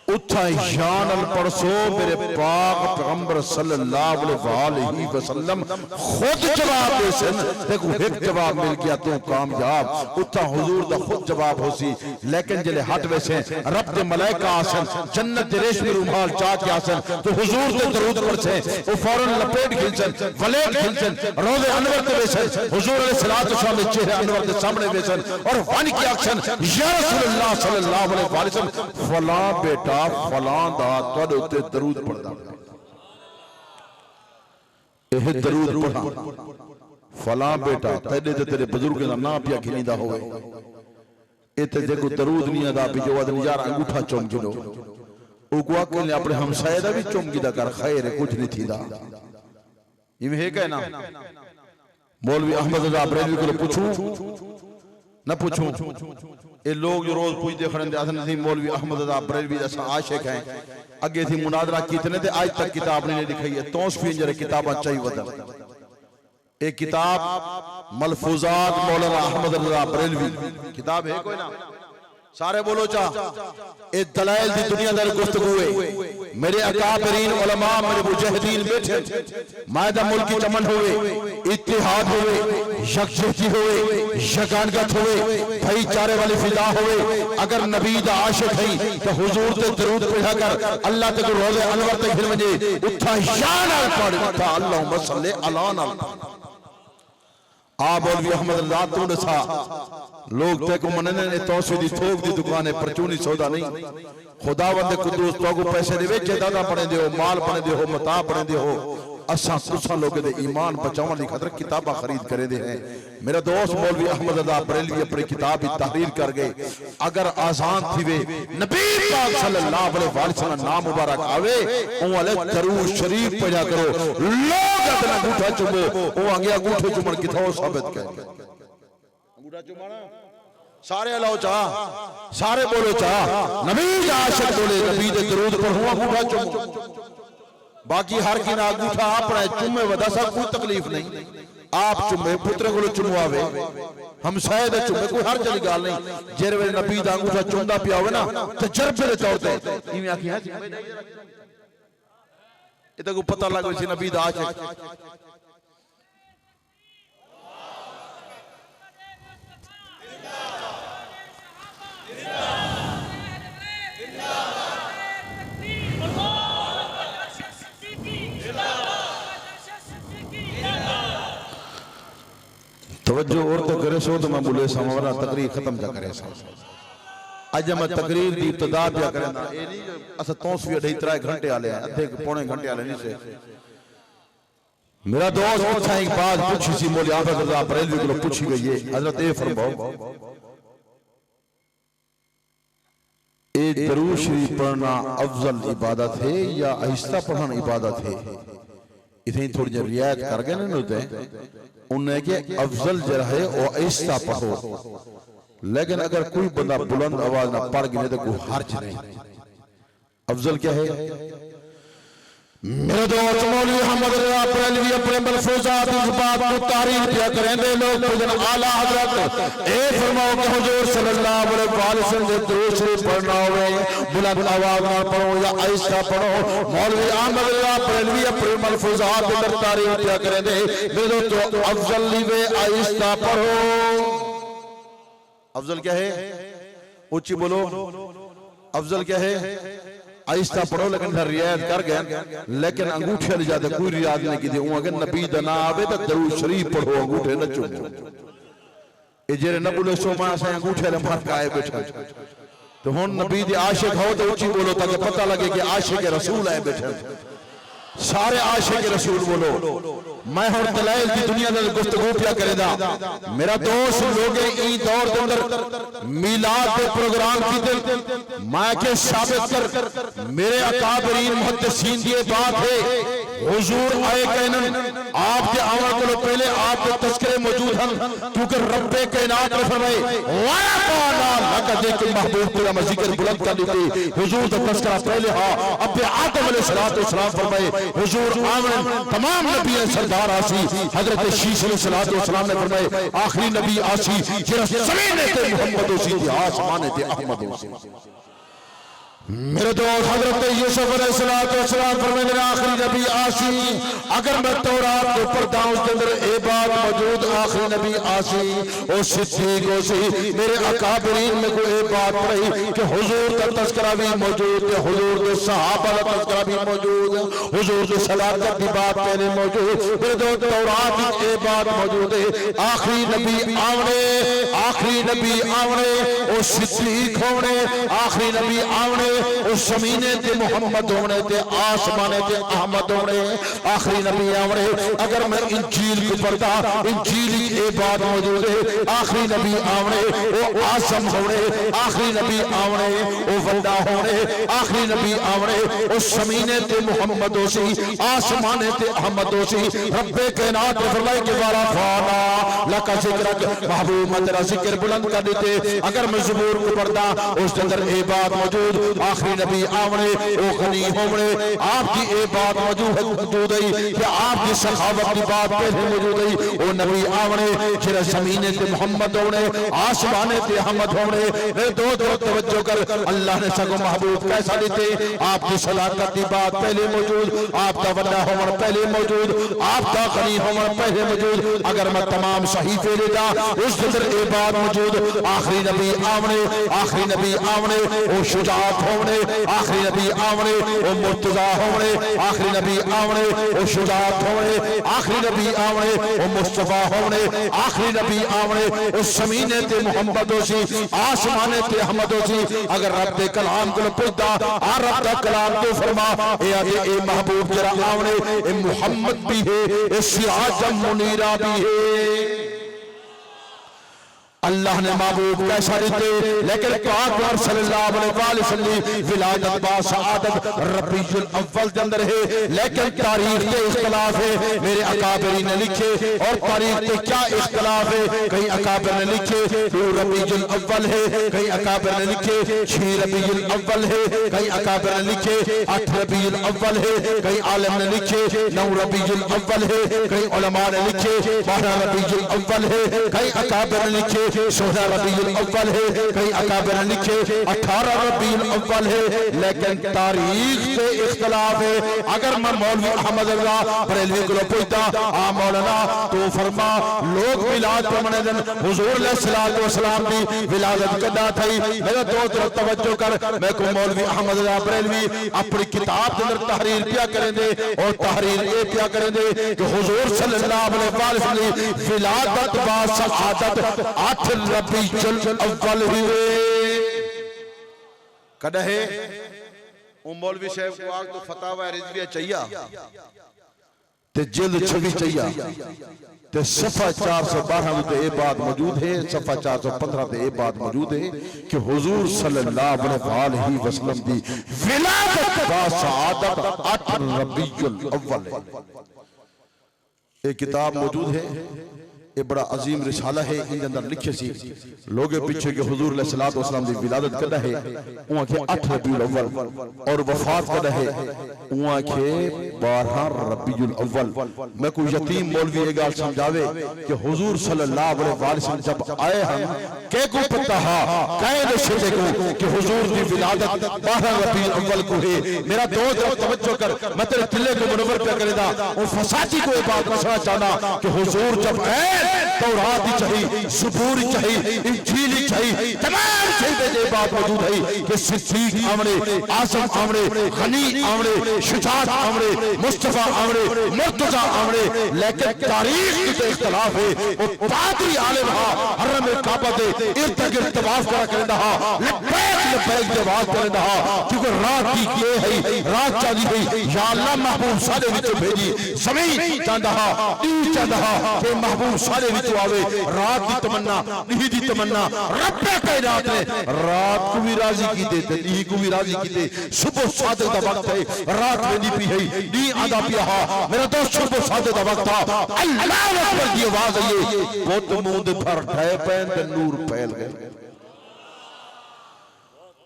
उथा या नल पढ़सो। मेरे पाक पैगंबर सल्लल्लाहु अलैहि वसल्लम खुद जवाब देसन। देखो एक जवाब मिल गया तो कामयाब, उथा हुजूर दा खुद जवाब होसी। लेकिन जले हट वैसे रब दे मलाइका आसन, जन्नत दे रेशमी रुमाल चा के आसन तो हुजूर दे दरूद पढ़से वो फौरन लपेट खिलसन, वलेट खिलसन, रोज़े अनवर ते वेसन, हुजूर अलैहिस्सलातु वस्सलाम दे चेहरे अनवर के सामने वेसन और वन की अक्शन या रसूलुल्लाह सल्लल्लाहु अलैहि वसल्लम फला बेटा फलां दा तुहाडे उत्ते दरूद पढ़दा, एह दरूद पढ़ा फलां बेटा तेरे ते तेरे बुजुर्ग दा नाम पिया खिलींदा होवे, इते जेको दरूद नहीं अदा भी जो आदमी यार अंगूठा चुम गिनो ओ को अकेले अपने हमसाए दा भी चुम गिदा कर खैर कुछ नहीं थीदा। इवे है कहना मौलवी अहमद रजा बरेलवी को पूछूं न पूछूं, ये लोग जो रोज पूछते खड़े थे मौलवी अहमद रजा बरेलवी असा आशिक हैं, अगे थी मुनादरा कीतने ते आज तक किताब नहीं लिखाई है। तौसफी जरे किताबा चाहिए वदन एक किताब मलफूजात मौलाना अहमद रजा बरेलवी किताब है कोई ना, सारे बोलो चा ए दलाइल दी दुनियादारी गुफ्तगू है। मेरे अकाबरीन उलमा मेरे मुजाहिदीन बैठे मायदा मुल्क की चमन होवे, इत्तिहाद होवे, यकजहती होवे, यगानगत होवे, भाईचारे वाली फिजा होवे। अगर नबी दा आशिक है तो हुजूर ते दरूद पढ़ा कर अल्लाह ते रोज़े अनवर ते फिर वजे उठा या नाल पढ़ उठा अल्लाहुम्मा सल्ली अला नाल आ मौलवी अहमद रजा तू दसा लोग ते को मनने ने तौसी दी थोक दी दुकान है परचूनी सौदा नहीं। खुदावंद कुद्दूस तो को पैसे दे वेचे दादा पड़े दे हो, माल पड़े दे हो, मता पड़े दे हो, असा तुसा लोग दे ईमान बचावन दी खातिर किताबा खरीद करे दे हैं। मेरा दोस्त मौलवी अहमद रजा बरेलवी अपनी किताब की तहरीर कर गए। अगर आसान थी वे नबी पाक सल्लल्लाहु अलैहि वसल्लम नाम मुबारक आवे ओ वाले दरूद शरीफ पढ़ा करो, लोग अपना अंगूठा चुमो ओ आगे अंगूठे चुमन किथो साबित कर अंगूठा चुमाना सारे अलाओ चा सारे बोलो चा नबी दा आशिक बोले नबी दे दरूद पढ़ो अंगूठा चुमो। बाकी हर की ना अंगूठा अपना चुमे वदा सा कोई तकलीफ नहीं, आप चुमे पुत्र को चुमवावे हम शायद चुमे कोई हर जली गाल नहीं। जेरे वे नबी दा अंगूठा चुमदा पिया होवे ना तजर्बे दे तौर ते इवें आखी है ए तो को पता लग सी नबी दा आशिक। तवज्जो और तो करे सो तो मैं बोले समवरा तकरीर खत्म जा करे सो आज मैं तकरीर दी इब्तिदा पिया करे ना ए नहीं अस तौसवी 2.5 घंटे आले हैं आधे पौने घंटे आले नहीं से मेरा दोस्त पूछा एक बात पूछी सी मौलवी आफत रजा बरेलवी को पूछी गई है हजरत ए फरमाओ ए दरूद शरीफ पढ़ना अफजल इबादत है या आहिस्ता पढ़ना इबादत है इतनी थोड़ी जी रियायत कर गए ना होते उन्हें के अफजल जरा है और आहिस्ता पढ़ो लेकिन अगर कोई बंदा बुलंद आवाज ना पढ़ गए तो कोई हर्ज नहीं अफजल क्या है मेरे दोस्त मौलवी अहमद रजा बरेलवी अपने मलफूजात इस बात को तारीफ किया करेंगे लोग भजन आला हजरत ए फरमाओ कि हुजूर सल्लल्लाहु अलैहि वसल्लम ने दरूद शरीफ पढ़ना होवे बुलंद आवाज में पढ़ो या आहिस्ता पढ़ो मौलवी अहमद रजा बरेलवी अपने मलफूजात में तारीफ किया करेंगे मेरे तो अफजल लीवे आहिस्ता पढ़ो अफजल क्या है ऊंची बोलो अफजल क्या है आहिस्ता पढ़ो लेकिन रियायत कर गए लेकिन अंगूठे ले जाते कोई रियायत नहीं की अगर नबी दा ना आवे तो दरूद शरीफ पढ़ो अंगूठे न चुमो ए जेरे न बोले सो मां से अंगूठे ले मार काए बैठा तो हुन नबी दे आशिक हो तो ऊंची बोलो ताकि पता लगे कि आशिक रसूल है बैठे सारे आशिक रसूल बोलो मैं हुन दलाइल की दुनिया दे गुफ्तगू पिया करेदा मेरा दोस्त लोगे ई दौर दे अंदर मिलाद के प्रोग्राम की दिल मैं के साबित कर मेरे अकाबरीन मुहद्दिसीन की बात है हुजूर आए कहनन आपके आवन को पहले आपके तस्करे मौजूद हैं क्योंकि रब्बे कायनात ने फरमाए वाला पाना लका दे के महबूब तेरा जिक्र बुलंद कर दी हुजूर का तस्करा पहले हां अब आदम अलैहिस्सलातु वस्सलाम फरमाए हुजूर आवन तमाम नबी सरदार आसी हजरत शीश अलैहिस्सलातु वस्सलाम ने फरमाए आखिरी नबी आसी जेरा जमीन ते मोहम्मद ओसी ते आसमान ते अहमद ओसी मेरे दोस्त हजरत यूसुफ अलैहिस्सलाम फरमाते हैं आखिरी नबी आसी अगर मैं तौरात के ऊपर दाऊं के अंदर ए बात मौजूद आखिरी नबी आसी और सिद्दीक ओसी मेरे अकाबरीन में कोई ए बात पढ़ी कि हुजूर का तज़किरा भी मौजूद है हुजूर के सहाबा का तज़किरा भी मौजूद है हुजूर की सदाकत की बात पहले मौजूद मेरे दोस्त तौरात में ए बात मौजूद है आखिरी नबी आवणे और सिद्दीक होने आखिरी नबी आवणे उस ज़मीने ते मोहम्मद होने ते आसमाने ते अहमद होने आखिरी नबी आवणे अगर मैं इंजील को पढ़ता इंजील की ए बात मौजूद है आखिरी नबी आवणे वो आसम होने आखिरी नबी आवणे वो वड्डा होने आखिरी नबी आवणे उस ज़मीने ते मोहम्मद होसी आसमाने ते अहमद होसी रब्बे कायनात ने फरमाया कि वाला फाना लका जिक्रक महबूब तेरा जिक्र बुलंद कर देते अगर मैं ज़बूर को पढ़ता उस अंदर ए बात मौजूद आखिरी नबी आवणे ओ गनी होवणे आपकी ए बात मौजूद है कि आपकी सखावत की बात पहले मौजूद है ओ नबी आवणे जेरा ज़मीने ते मोहम्मद होवणे आसमाने ते अहमद होवणे ए दो तवज्जो कर अल्लाह ने सगो महबूब कैसा देते आपकी सदाकत की बात पहले मौजूद आपका वड्डा होवण पहले मौजूद आपका गनी होवण पहले मौजूद अगर मैं तमाम सहीफे लेता उस अंदर ए बात मौजूद आखिरी नबी आवणे ओ शुजाअत होवणे आखिरी नबी आवणे ओ मुर्तजा होवणे आखिरी नबी आवणे ओ शुजाअत होवणे आखिरी नबी आवणे ओ मुस्तफा होवणे आखिरी नबी आवणे ओ ज़मीने ते मोहम्मद होसी आसमाने ते अहमद होसी अगर रब दे कलाम को पुछदा आ रब दा कलाम तो फरमा ए महबूब जरा आवणे ए मोहम्मद भी है ए सिराज मुनीरा भी है अल्लाह ने महबूब कैसा देते लेकिन पाक सल्लल्लाहु अलैहि वसल्लम विलादत बा सआदत रबीउल अव्वल के अंदर है लेकिन तारीख के इख्तिलाफ है मेरे अकाबरीन ने लिखे और तारीख के क्या इख्तिलाफ है कई अकाबर ने लिखे 2 रबीउल अव्वल है कई अकाबर ने लिखे 6 रबीउल अव्वल है कई अकाबर ने लिखे 8 रबीउल अव्वल है कई आलिम ने लिखे 9 रबीउल अव्वल है कई उलमा ने लिखे 12 रबीउल अव्वल है कई अकाबर ने लिखे 16 रबीउल अव्वल है, कहीं अकाबिर लिखे 18 रबीउल अव्वल है, लेकिन तारीख से इख्तलाफ है। अगर मैं मौलवी अहमद रज़ा बरेलवी को पूछता आ मौलाना तो फरमा लोग मिलाद पर मने दिन हुजूर अलैहिस्सलातु वस्सलाम की विलादत कदा थई। मेरा दोस्त तवज्जो कर, मैं को मौलवी अहमद रज़ा बरेलवी अपनी किताब के अंदर तहरीर क्या करेंगे और तहरीर ये क्या करेंगे कि हुजूर सल्लल्लाहु अलैहि वसल्लम की विलादत व शहादत 8 रबीउल अव्वल हुए। कदे मौलवी साहब को आग तो फतावा रिजविया चाहिए ते जिल्द 26 चाहिए ते सफा 412 में तो ये बात मौजूद है, सफा 415 पे ये बात मौजूद है कि हुजूर सल्लल्लाहु अलैहि वसल्लम की विलादत व शहादत 8 रबीउल अव्वल है। ये किताब मौजूद है, ये बड़ा अजीम रिसाला है। इन अंदर लिखे सी लोग पीछे के हुजूर अलैहिस्सलातु वस्सलाम की विलादत कदा है उहा के 8 रबीउल अव्वल और वफात कदा है उहा के 12 रबीउल अव्वल। मैं कोई यतीम मौलवी ये गाल समझावे कि हुजूर सल्लल्लाहु अलैहि वसल्लम जब आए हम के को पता हा कहे दे को कि हुजूर की विलादत 12 रबीउल अव्वल को है। मेरा दोस्त तवज्जो कर, मैं तेरे दिल को मुनव्वर पे करेदा और फसादी को ये बात बताना चाहना कि हुजूर जब आए तौरात चाहिए, ज़बूर चाहिए, इंजील चाहिए, तमाम चीजें ये बात मौजूद है कि सिद्दीक आमने, आज़म आमने, गनी आमने, शुजात आमने, मुस्तफा आमने, मुर्तजा आमने। लेकिन तारीख की इख्तलाफ है। वो पादरी आलिम हा हरम काबा दे इर्द-गिर्द तवाफ करा करदा हा, लब्बैक लब्बैक जवाब करदा हा, क्योंकि रात की के है, रात चाहदी है या अल्लाह महबूब सारे विच भेजी, समय चाहदा हा, ई चाहदा हा कि महबूब सारे विच आवे। रात की तमन्ना, नींद की तमन्ना रब्बे कायनात ने रात को भी राजी कीते ते नींद को भी राजी कीते। सुबह सादे दा वक्त है, रात वेंदी पई है, नींद आदा पिया हा। मेरा दोस्त सुबह सादे दा वक्त था, अल्लाह अकबर की आवाज आई, वो तो मुंह दे पर ठए पैन ते नूर फैल गए।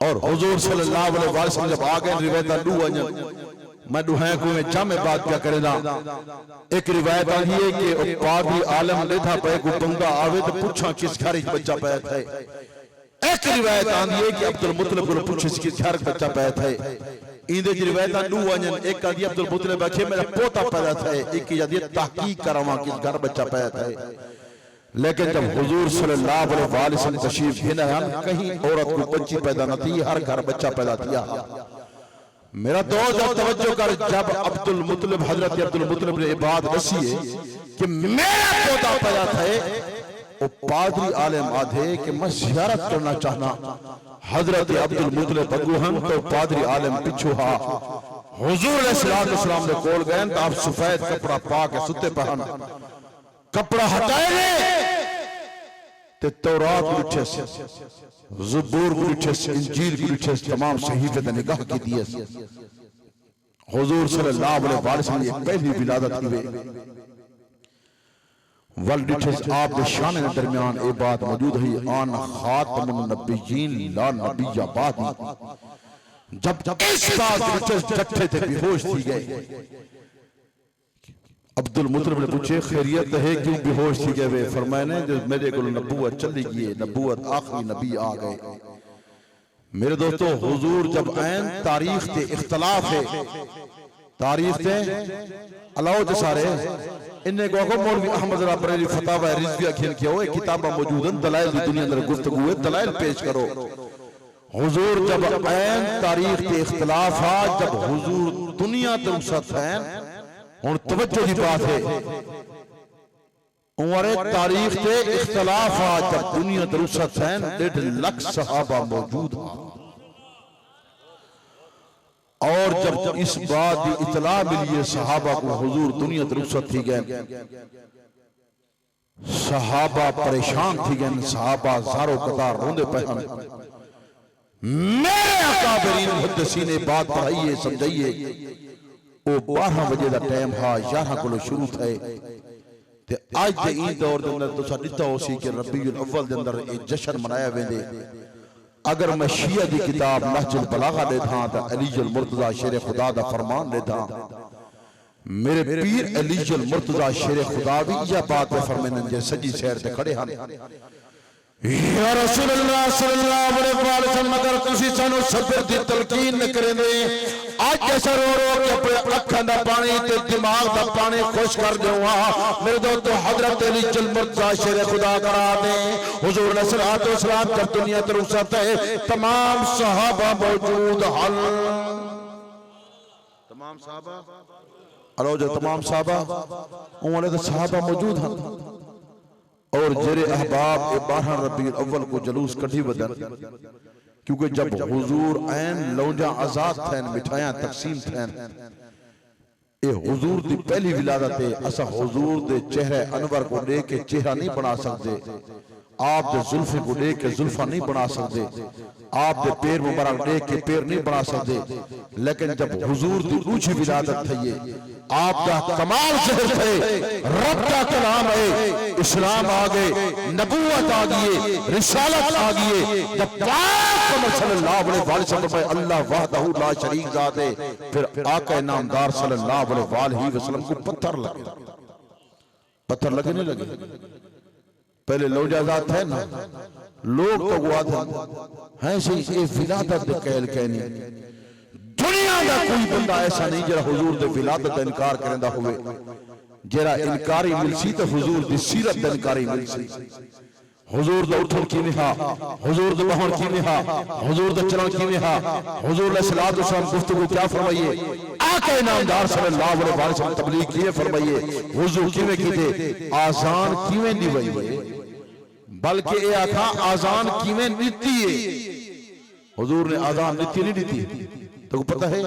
और हुजूर सल्लल्लाहु अलैहि वसल्लम जब आ गए रिवायत दू वजन मैं दुहाए को में जामे बात क्या करेदा। एक रिवायत आई है कि पादी आलम ने था पे को बंदा आवे तो पूछा किस घर में बच्चा पैदा है। एक रिवायत आई है कि अब्दुल मुत्तलिब को पूछे किस घर में बच्चा पैदा है। इंदे की रिवायत दू वजन एक आदि अब्दुल मुत्तलिब आखे मेरा पोता पैदा था, एक आदि तहकीक करावा किस घर बच्चा पैदा है। लेकिन जब हुजूर सल्लल्लाहु अलैहि वसल्लम तशरीफ ले आए कहीं औरत को बच्ची पैदा न थी, हर घर बच्चा पैदा किया। मेरा दोस्त तवज्जो कर, जब अब्दुल मुत्तलिब हजरत अब्दुल मुत्तलिब ने बात दसी है कि मेरा पोता पैदा था, वो पादरी आलिम आधे कि मैं ज़ियारत करना चाहना। हजरत अब्दुल मुत्तलिब अगू हम तो पादरी आलिम पिछू हा हुजूर अलैहिस्सलातु वस्सलाम ने कोल गए तो आप सफेद कपड़ा पा के सुते पहन कपड़ा हटाए ते तौरात लिखे, ज़बूर लिखे, इंजील लिखे, तमाम सहीफे ते निगाह की दिए। हुजूर सल्लल्लाहु अलैहि वसल्लम की पहली विलादत हुई। वल लिखे आप के शान के दरमियान ये बात मौजूद है, आन खातमुन नबिय्यीन ला नबिय्य बादी। जब इस बात लिखे जट्ठे थे बेहोश थी गए। अब्दुल मुत्तलिब ने पूछे खैरियत है क्यों बेहोश थी गए। फरमाया ने जो मेरे को नबूवत चली गई, नबूवत आखिरी नबी आ गए। मेरे दोस्तों हुजूर जब ऐन तारीख ते इख्तलाफ है, तारीख ते अलाओ जे सारे इन्ने को मौलवी अहमद रज़ा बरेलवी फतावा रिजविया खेल किया हुआ किताबा मौजूद हैं, दलाइल की दुनिया अंदर गुफ्तगू है, दलाइल पेश करो। हुजूर जब ऐन तारीख ते इख्तलाफ आ, जब हुजूर दुनिया ते रुखसत हैं, और तवज्जो की बात है उमरे तारीख से इख्तलाफ आ, जब दुनिया दरुसत है 1.5 लाख सहाबा मौजूद और जब इस बात की इतला मिली सहाबा को हुजूर दुनिया दरुसत थी गए, सहाबा परेशान थी गए, सहाबा ज़ारो कतार रोंदे पे हम। मेरे अकाबरीन मुहद्दिसीन ने बात पढ़ाई है, समझाइए। वो 12 बजे का टाइम हा, 11 को शुरू थे ते आज दे ई दौर दे अंदर तुसा दिता हो सी कि रबीउल अव्वल दे अंदर एक जश्न मनाया वेंदे। अगर मैं शिया दी किताब नहजुल बलागा दे था तो अलीजुल मुर्तजा शेर खुदा दा फरमान दे था। मेरे पीर अलीजुल मुर्तजा शेर खुदा भी यह बात पे फरमाने जे सजी शहर ते खड़े हन या रसूल अल्लाह सल्लल्लाहु अलैहि वसल्लम अगर तुसी सानू सब्र दी तलकीन न करेंदे आज ऐसा रो रो के अपने अखां दा पानी ते दिमाग दा पानी खुश कर देवा मेरे दोस्तों हजरत अली जलमर्दा शेर खुदा करा दे हुजूर अलैहिस्सलातु वस्सलाम जब दुनिया ते रुखसत है तमाम सहाबा मौजूद हल तमाम सहाबा अलो जो तमाम सहाबा उन्होंने तो सहाबा मौजूद हैं और जेरे अहबाब 12 रबीउल अव्वल को जलूस कढ़ी वदन क्योंकि जब हुजूर ऐन लौंजा आजाद थैन मिठाइयां तकसीम थैन ए हुजूर दी पहली विलादत है असा हुजूर दे चेहरे अनवर को देख के चेहरा नहीं बना सकते आप दे जुल्फे को देख के जुल्फा नहीं बना सकते आप दे पैर मुबारक देख के पैर नहीं बना सकते लेकिन जब हुजूर दी ऊंची विलादत थई आप दा कमाल ज़हर थे रब का कलाम है इस्लाम आ गए नबूवत आ गई रिसालत आ गई जब पाक सल्लल्लाहु अलैहि वसल्लम अल्लाह वहदहू ला शरीक ज़ात है फिर आका नामदार सल्लल्लाहु अलैहि वसल्लम को पत्थर लगे नहीं लगे पहले लौजाजात है ना लोग तो गुआते हैं सही ये विलादत दे कहल कहनी दुनिया का कोई बंदा ऐसा नहीं जरा हुजूर दे विलादत का इनकार करदा होवे जरा इनकारी मिलसी तो हुजूर दी सीरत दा इनकारी मिलसी हुजूर दा उठन किवें हा हुजूर दा बहन किवें हा हुजूर दा चलन किवें हा हुजूर अलैहिस्सलातु वस्सलाम गुफ्तगू क्या फरमाइए आका नामदार सल्लल्लाहु अलैहि वसल्लम तबलीग किए फरमाइए हुजूर किवें कीते आजान किवें दिवाइए बल्कि ए आखा आजान किवें नीति है हुजूर ने आजान नीति नहीं दी तो पता है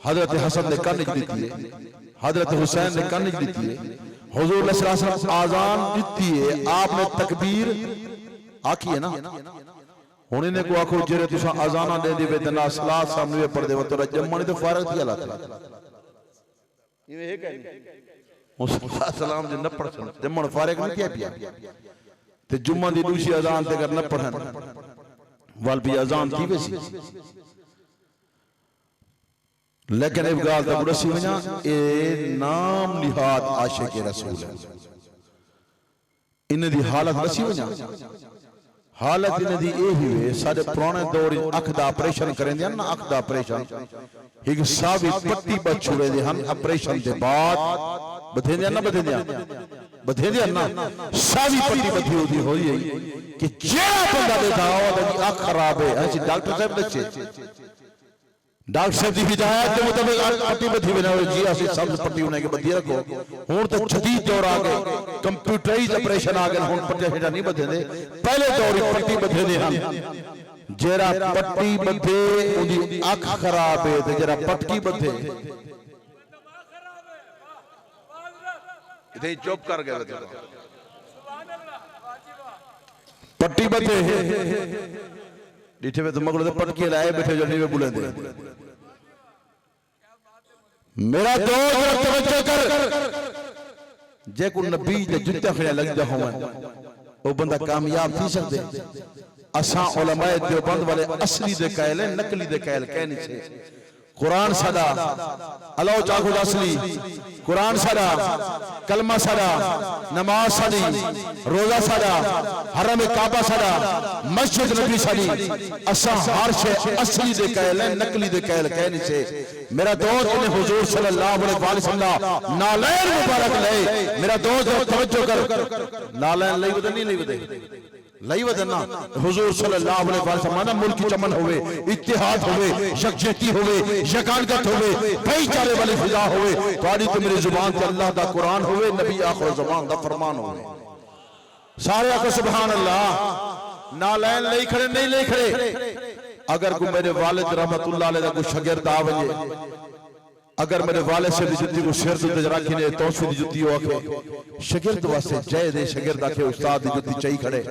हजरत हसन ने कान दी है हजरत हुसैन ने कान दी है हुजूर अलैहि सल्लम आजान दी है आपने तकबीर आखी है ना हुने ने को आखो जेरे तुसा आजाना दे दी वे ना सलात सामने पढ़ दे तो जम्मन ते फारग थी अल्लाह इवे है कहनी मुसा सलाम जे न पढ़ जम्मन फारग नहीं किया पिया ते जुम्मा दी दूसरी अजान ते कर न पढ़न वाल भी अजान की वैसी लेकिन एक गाल तो बुढ़सी वना ए नाम निहाद आशिक रसूल है इन दी हालत बसी वना हालत इन दी ए ही वे साडे पुराने दौर अख दा ऑपरेशन करेंदे ना अख दा ऑपरेशन एक सावी पट्टी बछुड़े दे हम ऑपरेशन दे बाद बथेंदे ना सावी पट्टी बथी होदी होई है कि जेड़ा बंदा देखा ओदी अख खराब है ऐसी डॉक्टर साहब दचे डॉक्टर साहब की हिदायत के मुताबिक पट्टी बधी बनाओ जी असि सब पट्टी होने के बधी रखो हुन तो जदीद दौर आ गए कंप्यूटराइज ऑपरेशन आ गए हुन पट्टी हेडा नहीं बधेंदे पहले दौर पट्टी बधेंदे हम जेरा पट्टी बधे उदी अख खराब है ते जेरा पटकी बधे इथे चुप कर गए पट्टी बधे डिठे में तो मगलो पटके लाए बैठे जो नहीं बुलंदे मेरा दोस्त तवज्जो कर जे को नबी दे जुत्ते खड़े लगदा होवे ओ बंदा कामयाब थी सकदे असा उलमाए देवबंद वाले असली दे कायल नकली दे कायल कहनी छे कुरान सादा अल्लाह चाखो असली कुरान सादा कलमा सादा नमाज सादी रोजा सादा हरम काबा सादा मस्जिद नबी सादी असा हर शे असली दे कायल नकली दे कायल कहनी छे मेरा दोस्त ने हुजूर सल्लल्लाहु अलैहि वसल्लम नालैन मुबारक ले मेरा दोस्त तवज्जो कर नालैन लई वदे नहीं लई वदे लई वदना हुजूर सल्लल्लाहु अलैहि वसल्लम मुल्क चमन होवे इत्तेहाद होवे यकजहती होवे यकानत होवे भाईचारे वाली फिजा होवे तोड़ी तो मेरी जुबान ते अल्लाह दा कुरान होवे नबी आखिर ज़मान दा फरमान होवे सारे आखो सुभान अल्लाह नालैन लई खड़े नहीं लई खड़े अगर को मेरे वालिद रहमतुल्लाह अलैहि दा को शागिर्द आ वजे अगर मेरे वाले से दी जुत्ती को सिर ते रखी ने तौफी दी जुत्ती आखे शागिर्द वास्ते जय दे शागिर्द आखे उस्ताद दी जुत्ती चाही खड़े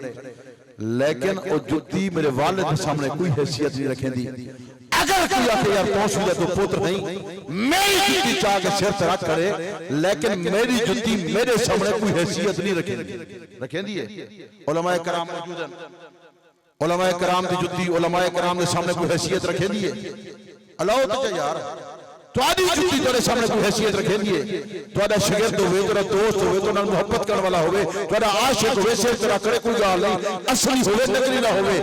लेकिन ओ जुत्ती मेरे वालिद के सामने कोई हैसियत नहीं रखेंदी अगर कोई आखे यार तौफी दा तो पुत्र नहीं मेरी जुत्ती चाह के सिर ते रख खड़े लेकिन मेरी जुत्ती मेरे सामने कोई हैसियत नहीं रखेंदी है उलमाए कराम मौजूद हैं उलमाए कराम दी जुत्ती उलमाए कराम के सामने कोई हैसियत रखेंदी है अल्लाह तो यार ਤੁਹਾਡੀ ਜੁੱਤੀ ਤੁਹਾਡੇ ਸਾਹਮਣੇ ਕੋਈ हैसियत रखेगी ਤੁਹਾਡਾ ਸ਼ਾਗਿਰਦ ਹੋਵੇ ਤੁਹਾਡਾ ਦੋਸਤ ਹੋਵੇ ਤੁਹਾਡੇ ਨਾਲ ਮੁਹੱਬਤ ਕਰਨ ਵਾਲਾ ਹੋਵੇ ਤੁਹਾਡਾ ਆਸ਼ਿਕ ਹੋਵੇ ਸਿਰ ਤੇ ਰੱਖ ਕੋਈ ਗੱਲ ਨਹੀਂ ਅਸਲੀ ਹੋਵੇ ਨਕਲੀ ਨਾ ਹੋਵੇ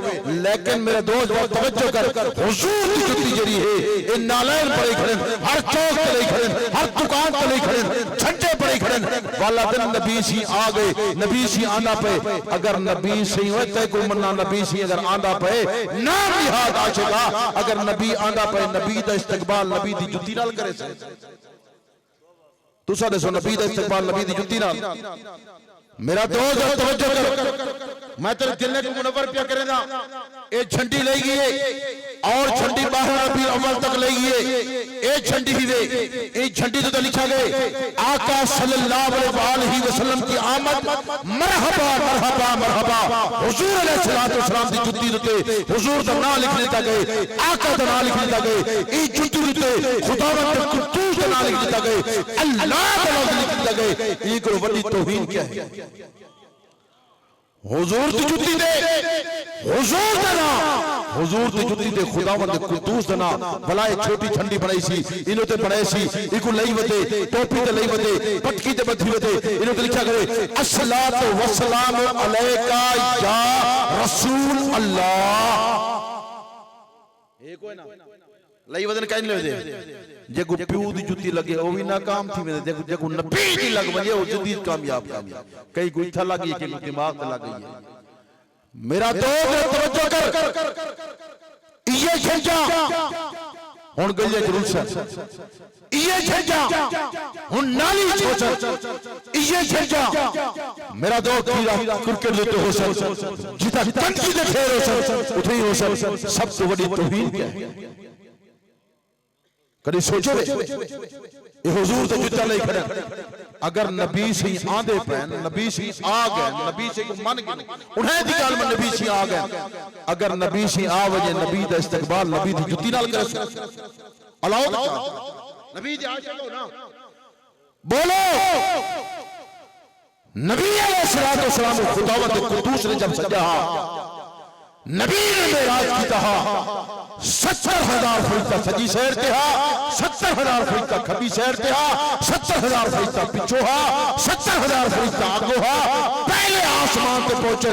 लेकिन मेरे दोस्त बहुत तवज्जो कर हुजूर की जुत्ती जड़ी है ये नालैन पड़े खड़े हर चौक पे ले खड़े हर दुकान पे ले खड़े झंडे पड़े खड़े वाला दिन नबी सी आ गए नबी सी आंदा पे अगर नबी सी होए ते कोई मन्ना नबी सी अगर आंदा पे नाम लिहाज आशिका अगर नबी आंदा पे नबी दा इस्तकबाल नबी दी जुत्ती नाल करे से तुसा दसो नबी दा इस्तकबाल नबी दी जुत्ती नाल मेरा दोस्त तवज्जो कर मैं तेरे दिल को मुनव्वर पिया करेगा ये झंडी ले गई और झंडी बाहर रबी अव्वल तक ले गई ये झंडी ही वे ये झंडी तो लिखा गए आका सल्लल्लाहु अलैहि वसल्लम की आमद मरहबा मरहबा मरहबा हुजूर अलैहिस्सलातु वस्सलाम दी जुत्ती ते हुजूर दा नाम लिख दिता गए आका दा नाम लिख दिता गए ये जुत्ती ते खुदावंद कुद्दूस दा नाम लिख दिता गए अल्लाह दा नाम लिख दिता गए ये कोई बड़ी तौहीन क्या है हुजूर दी जुत्ती दे हुजूर दा नाम हुजूर दी जुत्ती दे खुदावंद कुद्दूस दा नाम भला एक छोटी झंडी बनाई सी इनो ते बनाई सी इको लई वते टोपी ते लई वते पटकी ते बधी वते इनो ते लिखा करे अस्सलातु वस्सलामु अलैका या रसूल अल्लाह एक होए ना लई वदन काई ले दे जे को प्यू दी जुत्ती लगे ओ भी नाकाम थी वेंदे जे को नबी दी लग वजे ओ जुत्ती कामयाब कई कोई था लगी के दिमाग ते लग गई है मेरा दोस्त तवज्जो कर ये झंडा हुन गले गुलशन ये झंडा हुन नाली छोचर ये झंडा मेरा दोस्त क्रिकेट देते हो सर जिता कंची दे खेल हो सर उठई हो सर सब तो बड़ी तौहीन क्या है कभी सोचो ये हुजूर तो जुत्ता ले खड़े अगर नबी सी आंदे पैन नबी सी आ गए नबी से को मन गए उन्हें दी गल में नबी सी आ गए अगर नबी सी आ वजे नबी दा इस्तकबाल नबी दी जुत्ती नाल करे अलाओ नबी दी आशिक हो ना बोलो नबी अलैहिस्सलातु वस्सलाम खुदावंद कुद्दूस ने जब सजा नबी ने मेराज कीता 70,000 फरिश्ता सजी शहर ते हा 70,000 फरिश्ता खबी शहर ते हा 70,000 फरिश्ता पिछो हा 70,000 फरिश्ता आगो हा पहले आसमान पे पहुंचे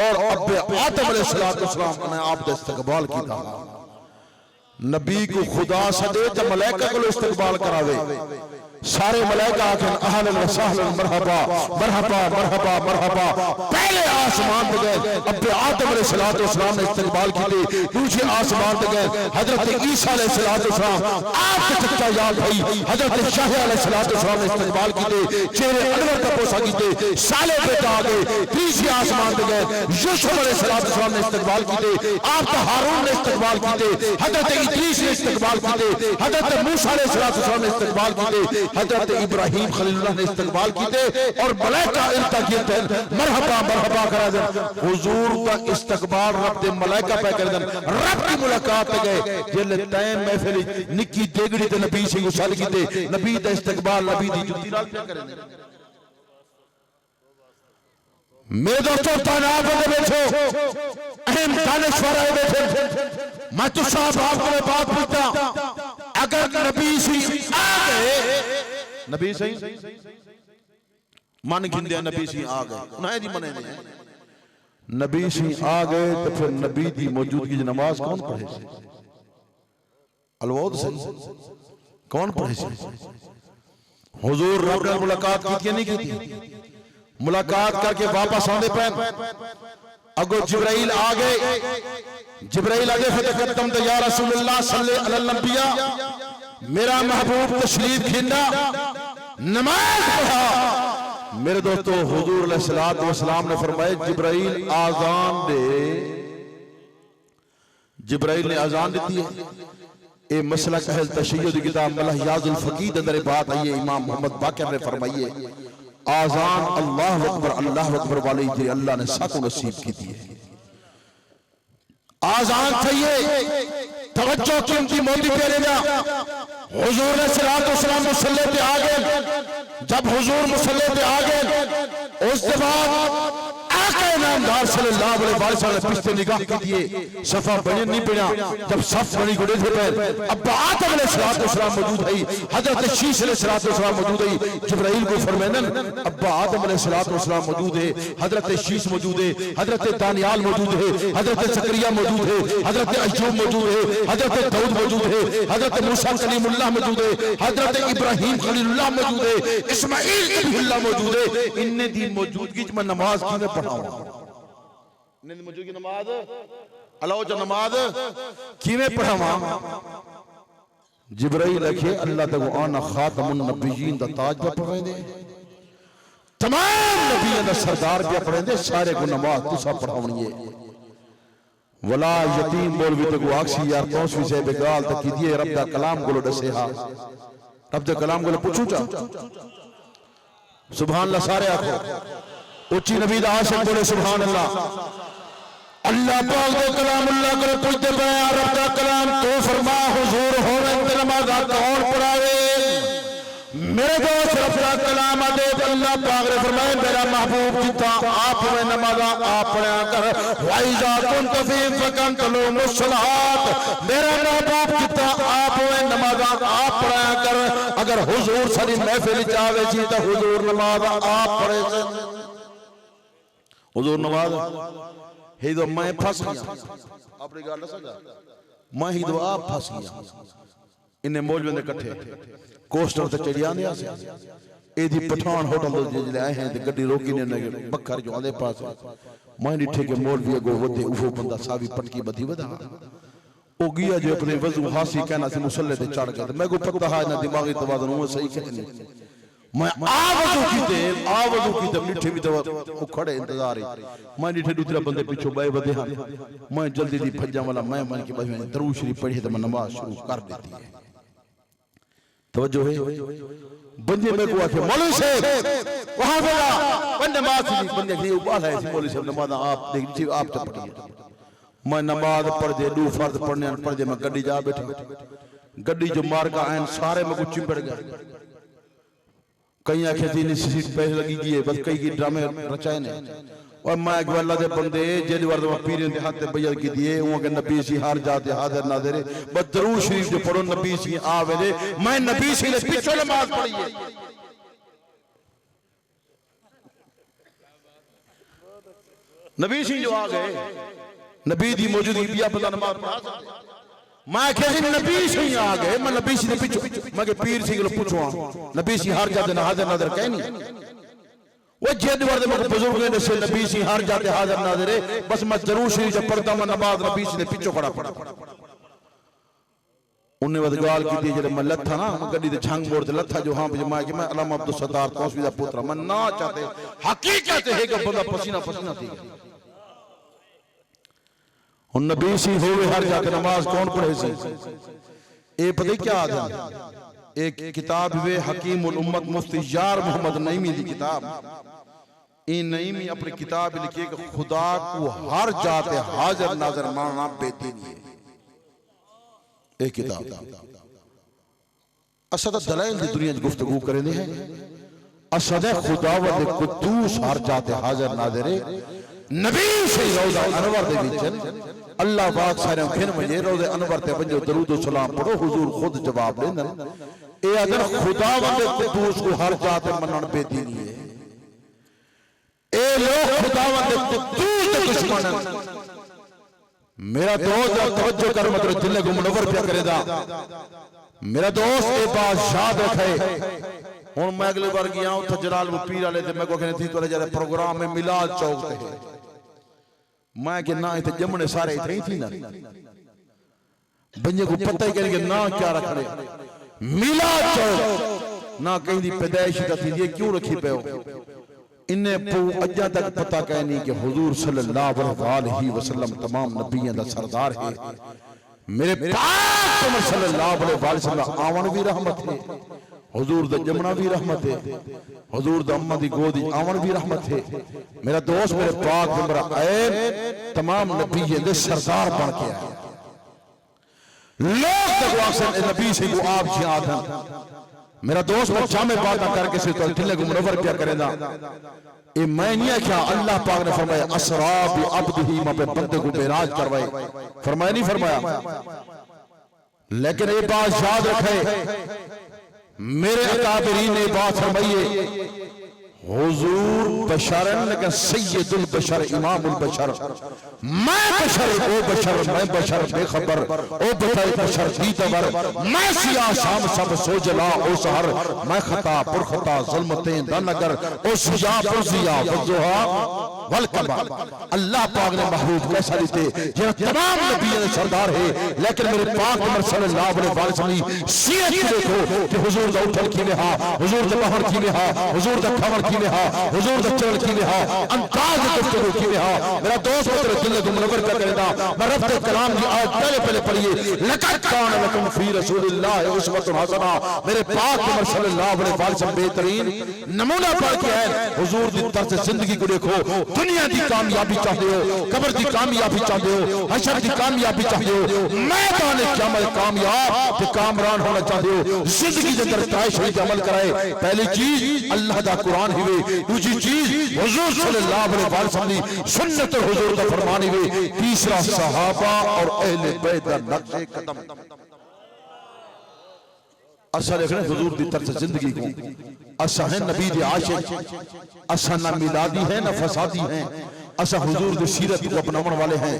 और अब आदम अलैहिस्सलातु वस्सलाम ने आप दा इस्तकबाल कीता नबी को खुदा सदे ते मलाइका को इस्तकबाल करावे सारे मलाइका आखन अहलन व सहलन मरहबा मरहबा मरहबा मरहबा पहले आसमान पे गए अब आदम अलैहिस्सलातु वस्सलाम ने इस्तकबाल की दूसरे आसमान पे गए हजरत ईसा अलैहिस्सलातु वस्सलाम आपके चचा याद भाई हजरत शाह अलैहिस्सलातु वस्सलाम ने इस्तकबाल की चेहरे अनवर का पोसा की साले बेटा आ गए तीसरे आसमान पे गए यूसुफ अलैहिस्सलातु वस्सलाम ने इस्तकबाल की आपका हारून ने इस्तकबाल की हजरत इदरीस ने इस्तकबाल की हजरत मूसा अलैहिस्सलातु वस्सलाम ने इस्तकबाल की हजरत इब्राहिम खलीलुल्लाह ने इस्तकबाल कीते और मलाइका इल्ता कीते मरहबा मरहबा करा दे हुजूर का इस्तकबाल रब दे मलाइका पे कर दे रब की मुलाकात पे गए जिले टाइम महफिल निक्की देगड़ी ते नबी से गुसल कीते नबी दा इस्तकबाल नबी दी जुत्ती नाल पे करे मेरे दोस्तों तनाव में बैठो अहम दानिश्वर आए बैठे मैं तो साहब आपको बात पूछता अगर नबी सी आ गए नबी सही मन गिंदे नबी सी आ गए उन्हें दी मने ने नबी सी आ गए तो फिर नबी दी मौजूदगी च नमाज कौन पढ़े सी अलवोद सही कौन पढ़े सी हुजूर रब नाल मुलाकात की नहीं की मुलाकात करके वापस आंदे पैन अगो जिब्राइल आ गए जिब्राइल आगे फतेह तुम तो या रसूलुल्लाह सल्लल्लाहु अलैहि वसल्लम मेरा महबूब तशरीफ खिंदा नमाज पढ़ा मेरे दोस्तों हुजूर अलैहिस्सलातु वस्सलाम ने फरमाया जिब्राइल आजान दे जिब्राइल ने आजान दी है ए मसला अहल तशय्युद की किताब मलहियाजुल फकीह अंदर बात आई है इमाम मोहम्मद बाकिर ने फरमाई है आजान अल्लाह अकबर वाली जी अल्लाह ने सातों नसीब की थी आजान चाहिए तवज्जो कीमती मोदी करेगा हुजूर अलैहिस्सलातु वस्सलाम मुसल्ले पे आ गए जब हुजूर मुसल्ले पे आ गए उसके बाद आके नामदार सल्लल्लाहु अलैहि वसल्लम पिछले निगाह की दिए सफा बने नहीं पड़ा जब सफ बनी गुड़े थे पैर अब्बा आदम अलैहिस्सलाम मौजूद है हजरत शीश अलैहिस्सलाम मौजूद है जिब्राइल को फरमानन अब्बा आदम अलैहिस्सलाम मौजूद है हजरत शीश मौजूद है हजरत दानियाल मौजूद है हजरत ज़करिया मौजूद है हजरत अय्यूब मौजूद है हजरत दाऊद मौजूद है हजरत मूसा कलीमुल्लाह मौजूद है हजरत इब्राहिम खलीलुल्लाह मौजूद है इस्माइल कलीमुल्लाह मौजूद है इन्ने दी मौजूदगी में नमाज किने पढ़ाऊं इन्ने दी मौजूदगी नमाज अल्लाह जो नमाज किने पढ़ावा जिब्राइल अखे अल्लाह तक आना खातमुन नबिय्यीन दा ताज पे पढ़ांदे तमाम नबियों दा सरदार पे पढ़ांदे सारे को नमाज तुसा पढ़ावनी है वला यतीम मौलवी तक आखसी यार तौसवी से बेगाल तक कीजिए रब दा कलाम को दसे हा रब दा कलाम को पूछू चा सुभान अल्लाह सारे आखो उच्ची नबी दा आशिक बोले सुभान अल्लाह अल्लाह पाक दे कलाम अल्लाह को पूछते पे रब दा कलाम तो फरमा हुजूर होवे ते नमाज कौन पढ़ावे मेरे दोस्त रब दा कलाम दे अल्लाह पाक ने फरमाया मेरा महबूब जिता आप में नमाज आप पढ़ा कर वाइजा कुन तफीम फकन तलो मुसलात मेरा महबूब जिता आप में नमाज आप पढ़ा कर अगर हुजूर सारी महफिल चावे जी तो हुजूर नमाज आप पढ़े से हुजूर नमाज ही तो मैं फंस गया अपनी गल दसा मैं ही तो आप फंस गया इन्हें मौलवियों ने इकट्ठे कोस्टर ते चढ़ी आंदे आसे एदी पठान होटल तो जिले आए हैं ते गड्डी रोकी ने बखर जो आंदे पास मैं डिठे के मौलवी अगो वधे उहो बंदा सावी पटकी बधी वधा ओ गया जो अपने वजू हासी कहना से मुसल्ले ते चढ़ गया मैं को पता है ना दिमागी तवाज़ुन वो सही कहने मैं आवाज़ों की मिठे भी तो वो खड़े इंतजार है मैं डिठे दूसरा बंदे पीछे बाए वधे हां मैं जल्दी दी भज्जा वाला मैं मन की बस दरूद शरीफ पढ़ी तो मैं नमाज शुरू कर देती है तवज्जो है बंदे में को आके मौलवी साहब वहां गया बंदे नमाज बंदे की उबाल है मौलवी साहब नमाज आप देखिए आप तो पढ़िए मैं नमाज पढ़ दे दो फर्ज पढ़ने पढ़ दे मैं गड्डी जा बैठा गड्डी जो मार का आन सारे में कुछ चिंबड़ गया कई आखे थी सीट पे लगी गई है बस कई की ड्रामे रचाए ने और मैं एक अल्लाह दे बंदे जेल वर्द में पीर दे हाथ बयान की दिए वो के नबी सी हार जाते हाजिर नाज़िर बस दरूद शरीफ जो पढ़ो नबी सी आवे दे मैं नबी सी ले पीछे नमाज पढ़ी है नबी सी जो आ गए नबी दी मौजूदगी बिया बंदा नमाज पढ़ा सकते मैं कहे नबी सी आ गए मैं नबी सी ने पीछे मैं के पीर सी को पूछो नबी सी हार जाते ना हाजिर नाज़िर कह नहीं वो जेद वर्द में बुजुर्ग ने से नबी सी हार जाते हाजिर नाज़िर बस मैं जरूर शरीफ जब पढ़ता मैं नमाज नबी सी ने पीछे खड़ा पड़ा उन्हें वद गाल की थी जब मैं लथा ना गड्डी दे छंग मोड़ ते लथा जो हां मैं कि मैं अल्लामा अब्दुल सत्तार तौसवी दा पुत्र मैं ना चाहते हकीकत है कि बंदा पसीना पसीना थी हुन नबी सी होवे हर जाके नमाज कौन पढ़े सी ए पता क्या आदम एक किताब वे हकीमुल उम्मत मुफ्ती यार मोहम्मद नईमी दी किताब इन नईमी अपनी किताब लिखी कि खुदा को हर जाते हाजिर नाज़िर मानना बेदीनी है एक किताब असद दलाइल दी दुनिया च गुफ्तगू करेंदे हैं असद खुदावंद कुद्दूस हर जाते हाजिर नाज़िर नबी से रोज़ा अनवर दे विच अल्लाह पाक सारे फिर मुझे रोज़े अनवर ते वंजो दरूद और सलाम पढ़ो हुजूर खुद जवाब देंदन ए अगर खुदावंद कुद्दूस को हर जाते मनन बेदीनी है ए लोग खुदावंद कुद्दूस दे दुश्मन मेरा दोस्त तवज्जो कर मतलब दिल को मुनव्वर पे करेदा मेरा दोस्त ए बात याद रखे हुन मैं अगली बार गया उठ जलाल पीर वाले ते मैं को कहने थी तोरे जरे प्रोग्राम में मिलाद चौक ते मैं कि ना इथे जमने सारे इथे ही थी ना बंजे को पता ही करेंगे ना क्या रख रहे मिलाद चौक ना कहीं दी पैदाइश थी ये क्यों रखी पे हो इन्हें पू अजा तक पता कहनी कि हुजूर सल्लल्लाहु अलैहि वसल्लम तमाम नबियों दा सरदार है मेरे पाक सल्लल्लाहु अलैहि वसल्लम आवन भी रहमत है हुजूर दा जमना भी रहमत है हुजूर दा अम्मा दी गोद आवन भी रहमत है मेरा दोस्त मेरे पाक मेरा ऐब तमाम नबियों दे सरदार बन के आए लोग तकवासे नबी से को आप याद है मेरा दोस्त मैं जामे बात करके से तो दिल को मुनव्वर क्या करेदा ये मैं नहीं क्या, अल्लाह पाक ने फरमाया असरा बि अब्दिही, मैं अपने बंदे को मेराज करवाए, फरमाया नहीं फरमाया। लेकिन ये बात याद रखे, मेरे अकाबरीन ने बात फरमाई है, हुजूर बशरन लेकिन सैयदुल बशर इमामुल बशर, मैं बशर ओ बशर, मैं बशर बेखबर ओ बशर दीदवर, मैं सिया शाम सब सोजला ओ सहर, मैं खता पुरखता ज़ुल्मतें दनगर ओ सिया पुरजिया वज़ुहा वल कमर। अल्लाह पाक ने महबूब कैसा देते, ये तमाम नबियों के सरदार है, लेकिन मेरे पाक नबी सल्लल्लाहु अलैहि वसल्लम की सीरत देखो कि हुजूर दा उठल की हा, हुजूर दा बहर की हा, हुजूर दा खबर की हा, हुजूर दा चल की हा, अंदाज गुफ्तगू की हा। मेरा दोस्त तेरे दिल को मुनव्वर कर देना। मैं रब के कलाम की आज पहले पढ़िए, लक़द कान लकुम फी रसूलिल्लाह उस्वतुन हसना, मेरे पाक नबी सल्लल्लाहु अलैहि वसल्लम बेहतरीन नमूना पढ़ के है। हुजूर दी तरह से जिंदगी को देखो, दुनिया दी कामयाबी चाहते हो, कब्र दी कामयाबी चाहते हो, हशर दी कामयाबी चाहते हो, मैदान क़यामत कामयाब ते कामरान होना चाहते हो, जिंदगी के अंदर ताइश हुई अमल कराए। पहली चीज अल्लाह दा कुरान ही वे, दूसरी चीज हुजूर सल्लल्लाहु अलैहि वसल्लम की सुन्नत और हुजूर दा फरमान ही वे, तीसरा सहाबा और अहले बैत दा नक्शे कदम। असा देखने हुजूर दी तरफ से जिंदगी को, असा है नबी दे आशिक, असा ना मिलादी है ना फसादी है, असा हुजूर दी सीरत को अपनाने वाले हैं।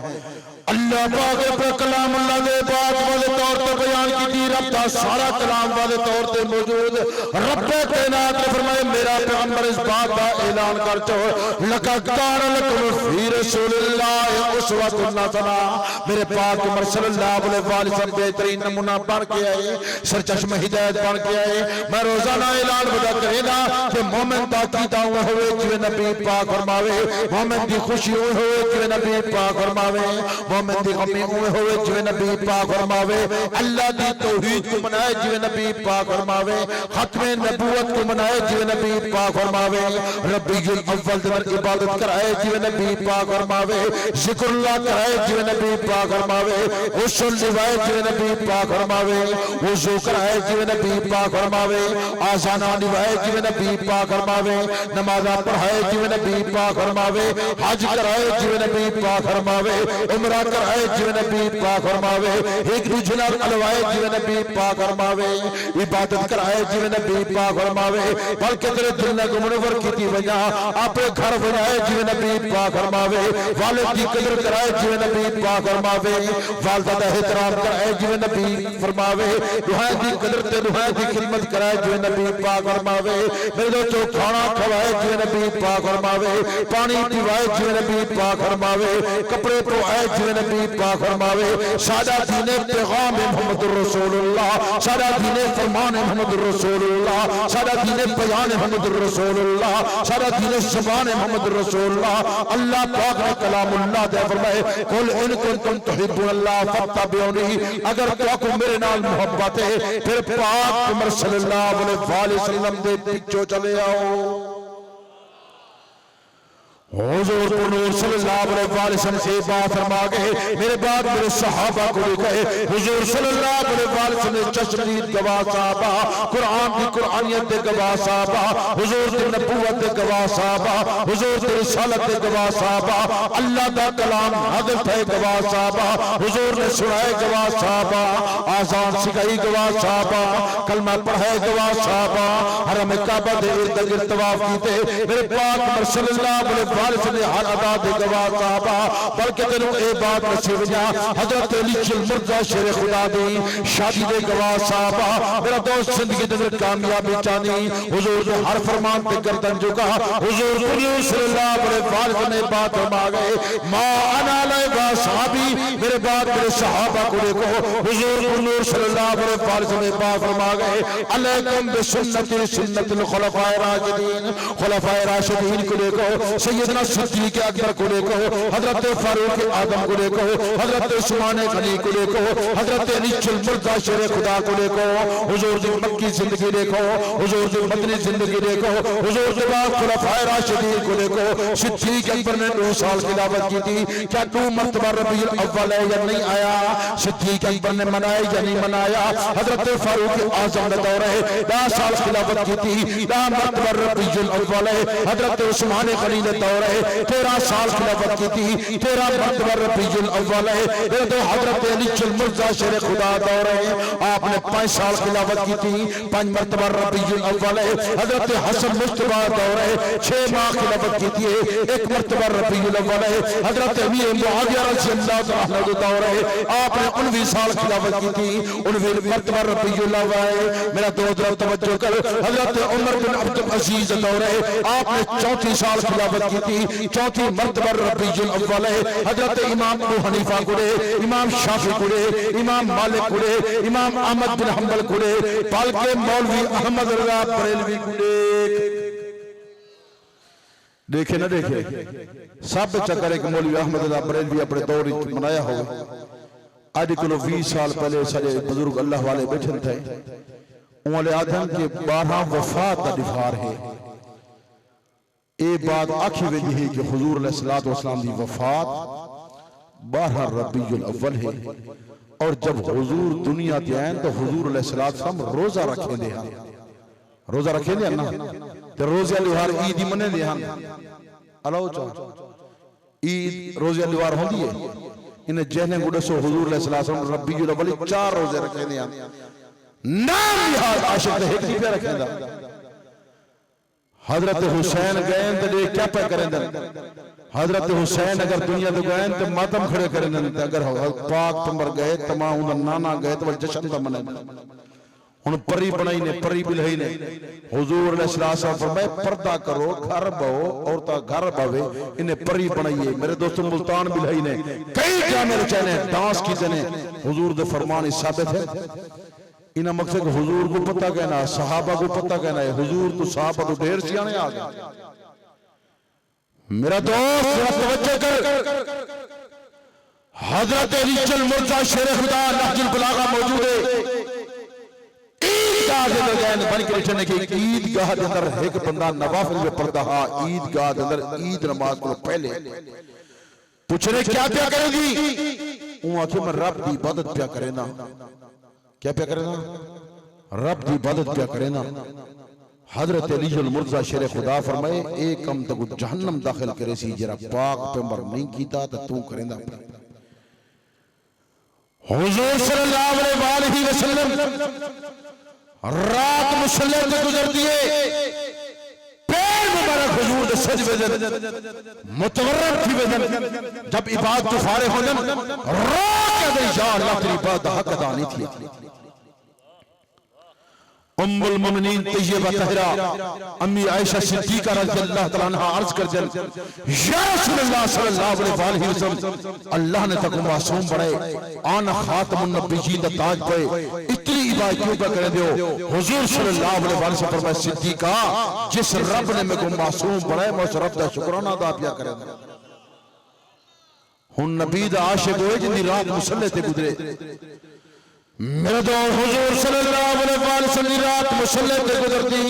अल्लाह पाक अपने कलाम अल्लाह दे बात वाले तौर पे बयान की दी, रब दा सारा कलाम वाले तौर पे मौजूद। रब कायनात ने फरमाया मेरा पैगंबर इस बात का ऐलान कर चो, लक़द कान लकुम फी रसूलिल्लाह उस्वतुन हसना, मेरे पाक नबी सल्लल्लाहु अलैहि वसल्लम बेहतरीन नमूना बन के आए, सरचश्मे हिदायत बन के आए। मैं रोजाना ऐलान बजा करेगा कि मोमिन दा कीदा होवे जिवें नबी पाक फरमावे, मोमिन दी खुशी होवे जिवें नबी पाक फरमावे, मोमिन दी गमी होवे जिवें नबी पाक फरमावे, अल्लाह दी तौहीद को मनाए जिवें नबी पाक फरमावे, खत्मे नबूवत को मनाए जिवें नबी पाक फरमावे, रब्बीउल अव्वल दिन इबादत कराए जिवें नबी पाक फरमावे, जिक्रुल्लाह कराए जिवें नबी पाक फरमावे, उसूल निभाए जिवें नबी पाक फरमावे, वुजू कराए जिवें नबी पाक फरमावे, आज़ाना निभाए जिवें नबी पाक फरमावे, नमाज़ पढ़ाए जिवें नबी पाक फरमावे, हज कराए जिवें नबी पाक फरमावे, उमरा कराए जिवें नबी पाक फरमावे, एक दूजे नाल अलवाए जिवें नबी पाक फरमावे, इबादत कराए जिवें नबी पाक फरमावे, बल्कि तेरे दिल ने मुनव्वर कीती वजा अपने घर बनाए जिवें नबी पाक फरमावे, वालिद दी कदर कराए जिवें नबी पाक फरमावे, वालिदा दा एहतराम कराए जिवें नबी फरमावे, दुहाई दी कदर ते दुहाई दी खिदमत कराए जिवें नबी पाक फरमावे, मेरे दोस्तों खाना खवाए जिवें नबी पाक फरमावे, पानी पिवाए जिवें नबी पाक फरमावे, कपड़े धोए जिवें नबी पाक फरमावे। सादा दीने पैगाम मुहम्मदुर रसूलुल्लाह, सादा दीने फरमान मुहम्मदुर रसूलुल्लाह, सादा दीने बयान मुहम्मदुर रसूलुल्लाह, सादा दीने ज़बान मुहम्मदुर रसूलुल्लाह। अल्लाह पाक ने कलामुल्लाह दे फरमाए, कुल इन कुंतुम तुहिब्बुनल्लाह फत्तबिऊनी, अगर तुहाको मेरे नाल मोहब्बत है फिर पाक उमर सल्लल्लाहु अलैहि वसल्लम दे पीछे चले आओ। हुजूर नूर सल्लल्लाहु अलैहि वसल्लम से बात फरमा गए, मेरे बाद मेरे सहाबा को गए, हुजूर सल्लल्लाहु अलैहि वसल्लम ने चश्मीर गवाह साहबा, कुरान की कुरानियत के गवाह साहबा, हुजूर की नबूवत के गवाह साहबा, हुजूर की रिसालत के गवाह साहबा, अल्लाह दा कलाम नाज़िल थे गवाह साहबा, हुजूर ने सुनाए गवाह साहबा, आज़ान सिखाई गवाह साहबा, कलमा पढ़ाए गवाह साहबा, हरम काबा दे इर्द गिर्द तवाफ कीते, मेरे पाक नबी सल्लल्लाहु अलैहि ने हर अदा दे गवाह साहबा, बल्कि तेनों ए बात नसीब जा हजरत अली मुर्जा शेर खुदा दी शादी दे गवाह साहबा। मेरा दोस्त जिंदगी दे कामयाबी चाहनी, हुजूर ने हर फरमान पे गर्दन झुका, हुजूर सल्लल्लाहु अलैहि वसल्लम ने बात फरमा गए, मा अना वा सहाबी, मेरे बाद मेरे सहाबा को देखो, हुजूर सल्लल्लाहु अलैहि वसल्लम ने बात फरमा गए, अलैकुम बिसुन्नति सुन्नतिल खुलफाए राशिदीन, खुलफाए राशिदीन को देखो, सैयद सैयदना सिद्दीक़ अकबर को देखो, हजरत फारूक आजम को देखो, हजरत उस्मान गनी को देखो, हजरत अली मुर्तज़ा शेर खुदा को देखो, हुजूर की मक्की जिंदगी देखो, हुजूर की मदनी जिंदगी देखो, हुजूर के बाद खुलफाए राशिदीन को देखो। सिद्दीक़ अकबर ने 2 साल खिलाफत की थी, क्या 2 मरतबा रबीउल अव्वल है या नहीं आया? सिद्दीक़ अकबर ने मनाया या नहीं मनाया? हजरत फारूक आजम का दौर है, 10 साल खिलाफत की थी, 10 मरतबा रबीउल अव्वल है। हजरत उस्मान गनी का दौर है, 13 साल खिलाफत की थी, 13 मरतबा रबीउल अव्वल है। तो हजरत अली मुर्तज़ा शेर खुदा दौर है, आपने 5 साल खिलाफत की थी, 5 मरतबा रबीउल अव्वल है। हजरत हसन मुस्तफा दौर है, 6 माह खिलाफत की थी, 1 मरतबा रबीउल अव्वल है। हजरत अमीर मुआविया रज़ियल्लाहु अन्हु का दौर है, आपने 19 साल खिलाफत की थी, 19 मरतबा रबीउल अव्वल है। मेरा दोस्त तवज्जो कर, हजरत उमर बिन अब्दुल अजीज दौर है, आपने 34 साल खिलाफत की थी, 34 मरतबा रबीउल अव्वल है। हजरत इमाम अबू हनीफा कुड़े, इमाम शाफी कुड़े, इमाम मालिक कुड़े, इमाम अहमद बिन हंबल कुड़े, बल्कि मौलवी अहमद रज़ा बरेलवी कुड़े। देखे ना देखे सब चक्कर एक मौलवी अहमद रज़ा बरेलवी अपने दौर मनाया हो। आज को 20 साल पहले सारे बुजुर्ग अल्लाह वाले बैठे थे, उन्होंने आदम के 12 वफात का दिफार है। ये बात आखी वेंदी है कि हुजूर अलैहिस्सलातु वस्सलाम की वफात 12 रबीउल अव्वल है, और जब हुजूर दुनिया ते आए तो हुजूर अलैहिस्सलातु वस्सलाम रोजा रखेंदे हैं, रोजा रखेंदे हैं ना, ते रोजे लिहार ईद ही मनेंदे हैं। अलाओ चा ईद रोजे लिहार होंदी है, इन्हें जहने गुडसो हुजूर अलैहिस्सलातु वस्सलाम रबीउल अव्वल 4 रोजे रखेंदे हैं। नाम लिहार आशिक ते एक नहीं पे रखेंदा। हजरत हुसैन गए तो क्या पे करें? हजरत हुसैन अगर दुनिया तो गए तो मातम खड़े करें, अगर पाक पंबर गए तमाम नाना गए तो जश्न का मने। हुन परी बनाई ने, परी बिलही ने, हुजूर अलैहिस्सलातु वस्सलाम फरमाए पर्दा करो, घर बहो, औरता घर बवे, इन्हें परी बनाइए। मेरे दोस्तों मुल्तान बिलही ने कई जामे रचने डांस की जने हुजूर दे फरमान साबित है। इना मकसद हुजूर को पता कहना, सहाबा को पता कहना है। हुजूर तो सहाबा तो ढेर सियाने आ गए। मेरा दोस्त तवज्जो कर, हजरत अली मुर्तज़ा शेर खुदा नहजुल बलागा मौजूद है। ईदगाह के अंदर गए बन के बैठने की, ईदगाह के अंदर एक बंदा नवाफिल में पढ़ता हा, ईदगाह के अंदर ईद नमाज को पहले पूछने क्या क्या करेगी? वो आखिर में रब की इबादत क्या करे ना, क्या क्या करे ना, रब की इबादत क्या करे ना। हजरत अली मुर्तज़ा शेर खुदा फरमाए एक कम तक जहन्नम दाखिल करे सी जरा पाक पैगंबर नहीं कीता तो तू करेंदा। हुजूर सल्लल्लाहु अलैहि वसल्लम रात मुसल्ले से गुजरती है, पैर मुबारक हुजूर दे सज वजन मुतवर्रब थी वजन, जब इबादत तो फारिग हो जन रो के दे या अल्लाह तेरी इबादत हक अदा नहीं थी। उम्मुल मोमिनीन तैयबा तहरा अम्मी आयशा सिद्दीका रज़ियल्लाहु तआला अन्हा अर्ज कर जन या रसूलुल्लाह सल्लल्लाहु अलैहि वसल्लम, अल्लाह ने तको मासूम बनाए, आना खातमुन नबिय्यीन दा ताज पे इतनी इबादत क्यों कर दो? हुजूर सल्लल्लाहु अलैहि वसल्लम फरमाए सिद्दीका, जिस रब ने मेरे को मासूम बनाए मैं उस रब दा शुक्राना अदा किया करें। हुन नबी दा आशिक होए जिंदी रात मुसल्ले ते गुजरे। मेरे दो हुजूर सल्लल्लाहु अलैहि वसल्लम रात मुसल्ले पे गुजरती,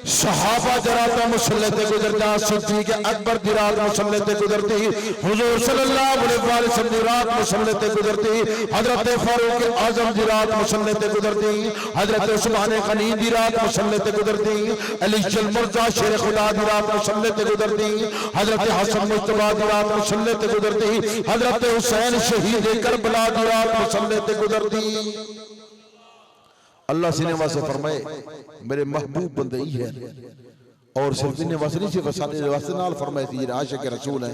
सहाबा जराता मुसल्ले पे गुजरता, सिद्दीक़ अकबर दी रात मुसल्ले पे गुजरती, हुजूर सल्लल्लाहु अलैहि वसल्लम दी रात मुसल्ले पे गुजरती, हजरत फारूक आजम दी रात मुसल्ले पे गुजरती, हजरत उस्मान गनी दी रात मुसल्ले पे गुजरती, अली मुर्तज़ा शेर खुदा दी रात मुसल्ले पे गुजरती, हजरत हसन मुस्तफा दी रात मुसल्ले पे गुजरती, हजरत हुसैन शहीद करबला दी रात मुसल्ले पे गुजरती। अल्लाह सीने वास्ते फरमाए मेरे महबूब बंदे ही है, और सिर्फ इन्हें वास्ते नहीं, सिर्फ सारे वास्ते नाल फरमाए थी ये आशिक रसूल है।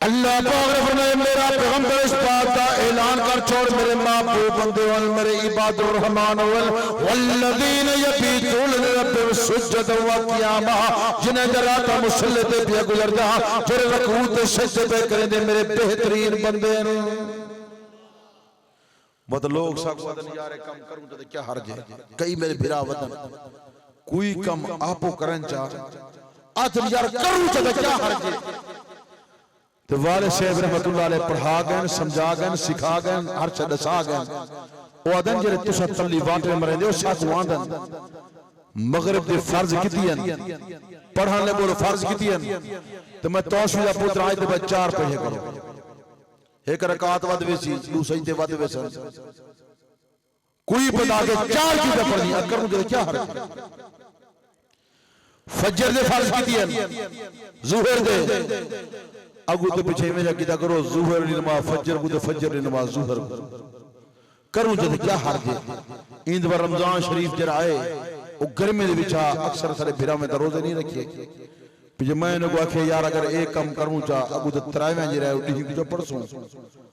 अल्लाह पाक ने फरमाया मेरा पैगंबर इस बात का ऐलान कर छोड़, मेरे महबूब बंदे वल मेरे इबादुर रहमान वल वल्लज़ीन यबीतून लिरब्बिहिम सुज्जदन व क़ियामा, जिन्हें जराता मुसल्ले पे भी गुजरदा, जो रुकू ते सजदे पे करेंदे मेरे बेहतरीन बंदे ने। मत लोग सब वदन यार कम करूं तो क्या हर्ज है? कई मेरे बिरा वदन कोई कम आपो करन चा आदम यार करूं तो क्या हर्ज है। तो वाले साहब रहमतुल्लाह अलैह पढ़ा गए, समझा गए, सिखा गए, हर च दसा गए। ओ आदन जेरे तुसा तल्ली वाटे मरेंदे ओ साथ आंदन मगरिब दे फर्ज कीतियां पढ़न ले बोलो फर्ज कीतियां तो मैं तौसीद दा पुत्र आज दे 4 पढ़े करो, एक रकात वद वेसी, दू सजदे वद वेसन, कोई बता के 4 चीजें पढ़नी अकरूं दे क्या हर्ज। फजर दे फर्ज कीतियां, ज़ोहर दे अगू तो पीछे में जा किदा करो, ज़ोहर दी नमाज फजर को, फजर दी नमाज ज़ोहर करूं तो क्या हर्ज है। इंद व रमजान शरीफ जरा आए वो गर्मी दे विच अक्सर सारे भिरा में तो रोजे नहीं रखे, जे मैं इनको आखे यार अगर एक कम करूं चा अगू तो तरावे जे रहे उठी जो पढ़सूं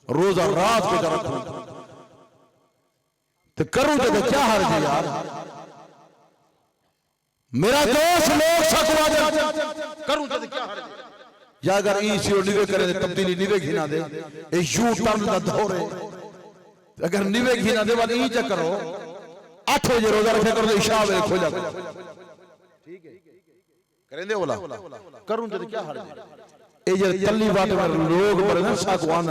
रोजा रात को जा रखूं तो करूं तो क्या हर्ज है यार। मेरा दोस्त लोग सकवा करूं तो क्या हर्ज है। या अगर ई सी निवे करे तब्दीली निवे घिना दे ए यू टर्न दा दौर है, अगर निवे घिना दे वाली ई चक्कर हो 8 बजे रोजा रखे करो तो इशा वे खो जा ठीक है करेंदे ओला करूं तो क्या हर्ज है। ए जे तल्ली बात में लोग बड़े ना सागवान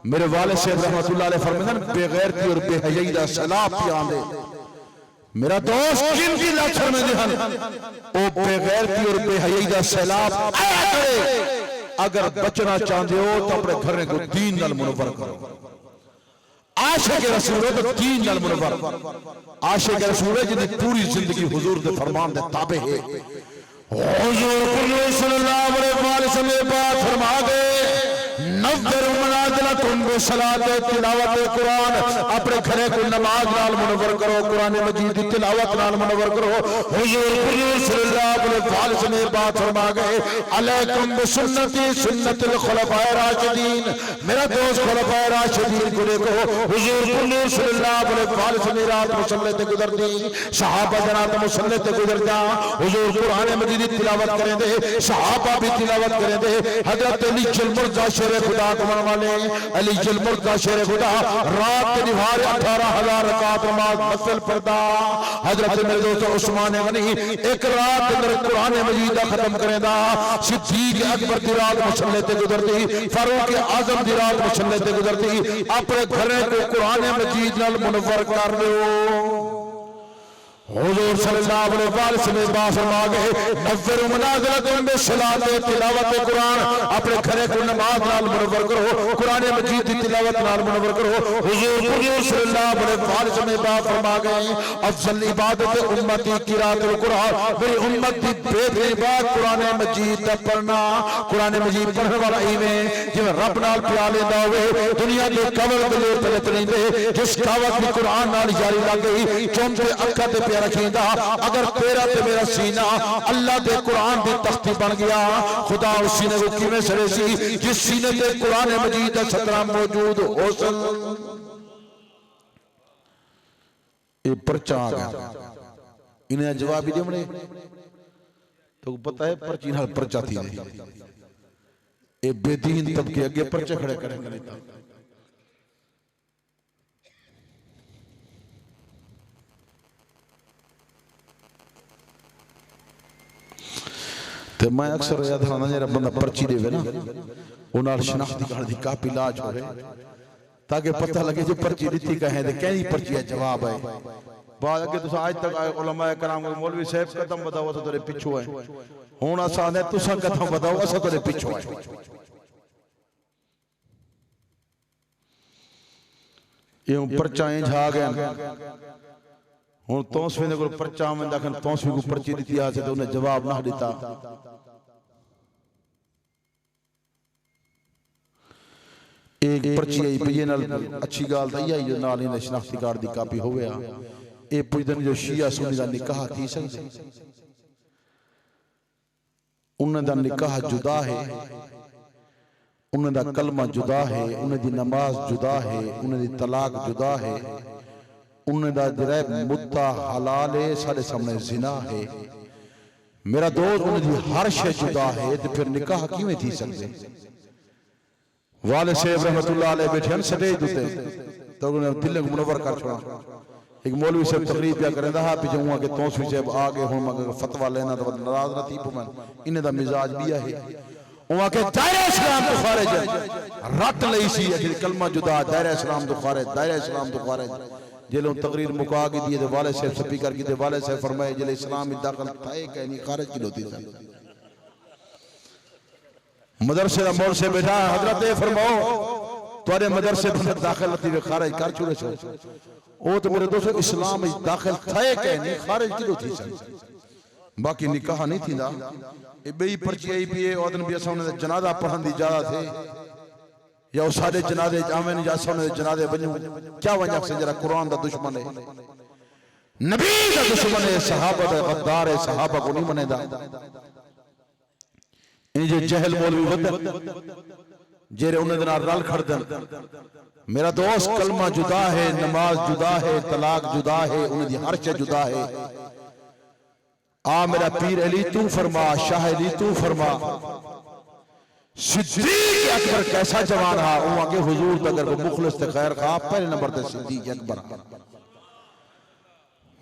मेरे वाले साहब रहमतुल्लाह अलैह फरमाते बेगैरती और बेहयाई दा सलाब पियां दे। मेरा दोस्त किन की लक्षण में दिहन ओ बेगैरती और बेहयाई दा सैलाब आया करे। अगर बचना चाहते हो तो अपने घर को दीन नाल मुनव्वर करो। आशिक रसूल हो तो दीन नाल मुनव्वर। आशिक रसूल है जिसकी पूरी जिंदगी हुजूर दे फरमान दे ताबे है। हुजूर सल्लल्लाहु अलैहि वसल्लम बात फरमा गए नज़र मनाजिला तुम सलात तिलावत कुरान, अपने घरे को नमाज नाल मुनव्वर करो, कुरान मजीद की तिलावत नाल मुनव्वर करो। हुजूर सल्लल्लाहु अलैहि वसल्लम बात फरमा गए अलैकुम बिसुन्नती सुन्नतुल खुलफाए राशिदीन। मेरा दोस्त खुलफाए राशिदीन को देखो। हुजूर सल्लल्लाहु अलैहि वसल्लम रात मुसल्ले ते गुजरती, सहाबा जनात मुसल्ले ते गुजरता, हुजूर कुरान मजीद की तिलावत करेंदे, सहाबा भी तिलावत करेंदे। हजरत अली मुर्जा शेरे खुदा कमर वाले अली मुर्जा शेरे खुदा रात के निहार 18,000 रकात नमाज नफल पढ़दा। हजरत मेरे दोस्त उस्मान गनी एक रात अंदर कुरान मजीद खत्म करेंदा। सिद्दीक अकबर दी रात मुसल्ले ते गुजरती, फारूक आजम दी रात मुसल्ले ते गुजरती। अपने घरे को कुरान मजीद नाल मुनव्वर कर लो। हुजूर सल्लल्लाहु अलैहि वसल्लम बात फरमा गए नज़र मनाज़िलतुम बिसलात तिलावत कुरान, अपने घरे को नमाज नाल मुनव्वर करो, कुरान मजीद की तिलावत नाल मुनव्वर करो। हुजूर सल्लल्लाहु अलैहि वसल्लम बात फरमा गए अफजल इबादत उम्मती क़िराअतुल कुरान, मेरी उम्मत की बेहतरीन बात कुरान मजीद दा पढ़ना। कुरान मजीद पढ़ने वाला इवें जिवें रब नाल प्यार लेंदा होवे, दुनिया दे कवल दे तलत लेंदे। जिस कावत की कुरान नाल यारी लग गई चुमते अखा ते रखींदा। अगर तेरा ते मेरा सीना अल्लाह दे कुरान दी तख्ती बन गया, खुदा उस सीने को किवें सड़े सी जिस सीने ते कुरान मजीद दा छतरा मौजूद हो सन। ए पर्चा आ गया, इन्हें जवाब ही देवणे तो पता है पर्ची नाल पर्चा थी ए बेदीन तबके अगे पर्चे खड़े करेंगे। तो मैं अक्सर याद रखना जरा बंदा पर्ची देवे ना वो नाल शनाख्ती कार्ड दी कापी लाज होवे ताकि पता लगे जो पर्ची दी कहे ते कई पर्ची है जवाब है। बाद अगे तुसा आज तक उलमा कराम मौलवी साहब कदम बताओ अस तेरे पिछो है, हुन असा ने तुसा कदम बताओ अस तेरे पिछो है। ये पर्चा इंज आ गया हूँ तौसफे ने पर्चा में दाखिल तौसफे को पर्ची दी आ तो उन्हें जवाब ना दिता। एक पर्ची आई पई नाल अच्छी गाल तो आई जो नाल इन्हें शनाख्ती कार्ड दी कापी हो गया। ये पुछदन जो शिया सुन्नी दा निकाह थी सकदे, उन्हां दा निकाह जुदा है, उन्हां दा कलमा जुदा है, उन्हां दी नमाज जुदा है, उन्हां दी तलाक जुदा है, उन्हें दा जरा मुद्दा हलाल है, सारे सामने जिना है। मेरा दोस्त उन्हें हर शय जुदा है तो फिर निकाह किवें थी सकदे। वाले साहब रहमतुल्लाह अलैह बैठे स्टेज उते तो उन्हें दिल को मुनव्वर कर छोड़ा। एक मौलवी साहब तकरीर पिया करेंदा हा पीछे हुआ कि तौसी साहब आ गए हुन मगर फतवा लेना तो नाराज न थी पवन इने दा मिजाज भी है हुआ के दायरा इस्लाम तो खारिज रट लई सी अखिर कलमा जुदा दायरा इस्लाम तो खारिज दायरा इस्लाम तो खारिज जेलो तकरीर मुका की दिए ते वाले साहब स्पीकर की ते वाले साहब फरमाए जेले इस्लाम में दाखिल थाए कहनी खारिज की होती थी मदरसे दा मोड़ से बैठा हजरत फरमाओ तुम्हारे मदरसे में दाखिल थी वे खारिज कर छुड़े छो ओ तो मेरे दोस्तों इस्लाम में दाखिल थाए कहनी खारिज की होती थी बाकी निकाह नहीं थींदा ए बेई पर्ची आई पी ओदन भी असा उन्हें जनाजा पढ़न दी इजाजत है या उस सारे जनाजे जावन या असा उन्हें जनाजे वजू क्या वजह से जरा कुरान दा दुश्मन है नबी दा दुश्मन है सहाबा दा गद्दार है सहाबा को नहीं मनेदा इन जे जहल मौलवी वद जेरे उन्हें नाल रल खड़दन मेरा दोस्त कलमा जुदा है नमाज जुदा है तलाक जुदा है उन्हें दी हर शय जुदा है आ मेरा पीर अली तू फरमा शाह अली तू फरमा सिद्दीक अकबर कैसा जवान हा वो आगे हुजूर तगर को मुखलिस ते खैर खा पहले नंबर ते सिद्दीक अकबर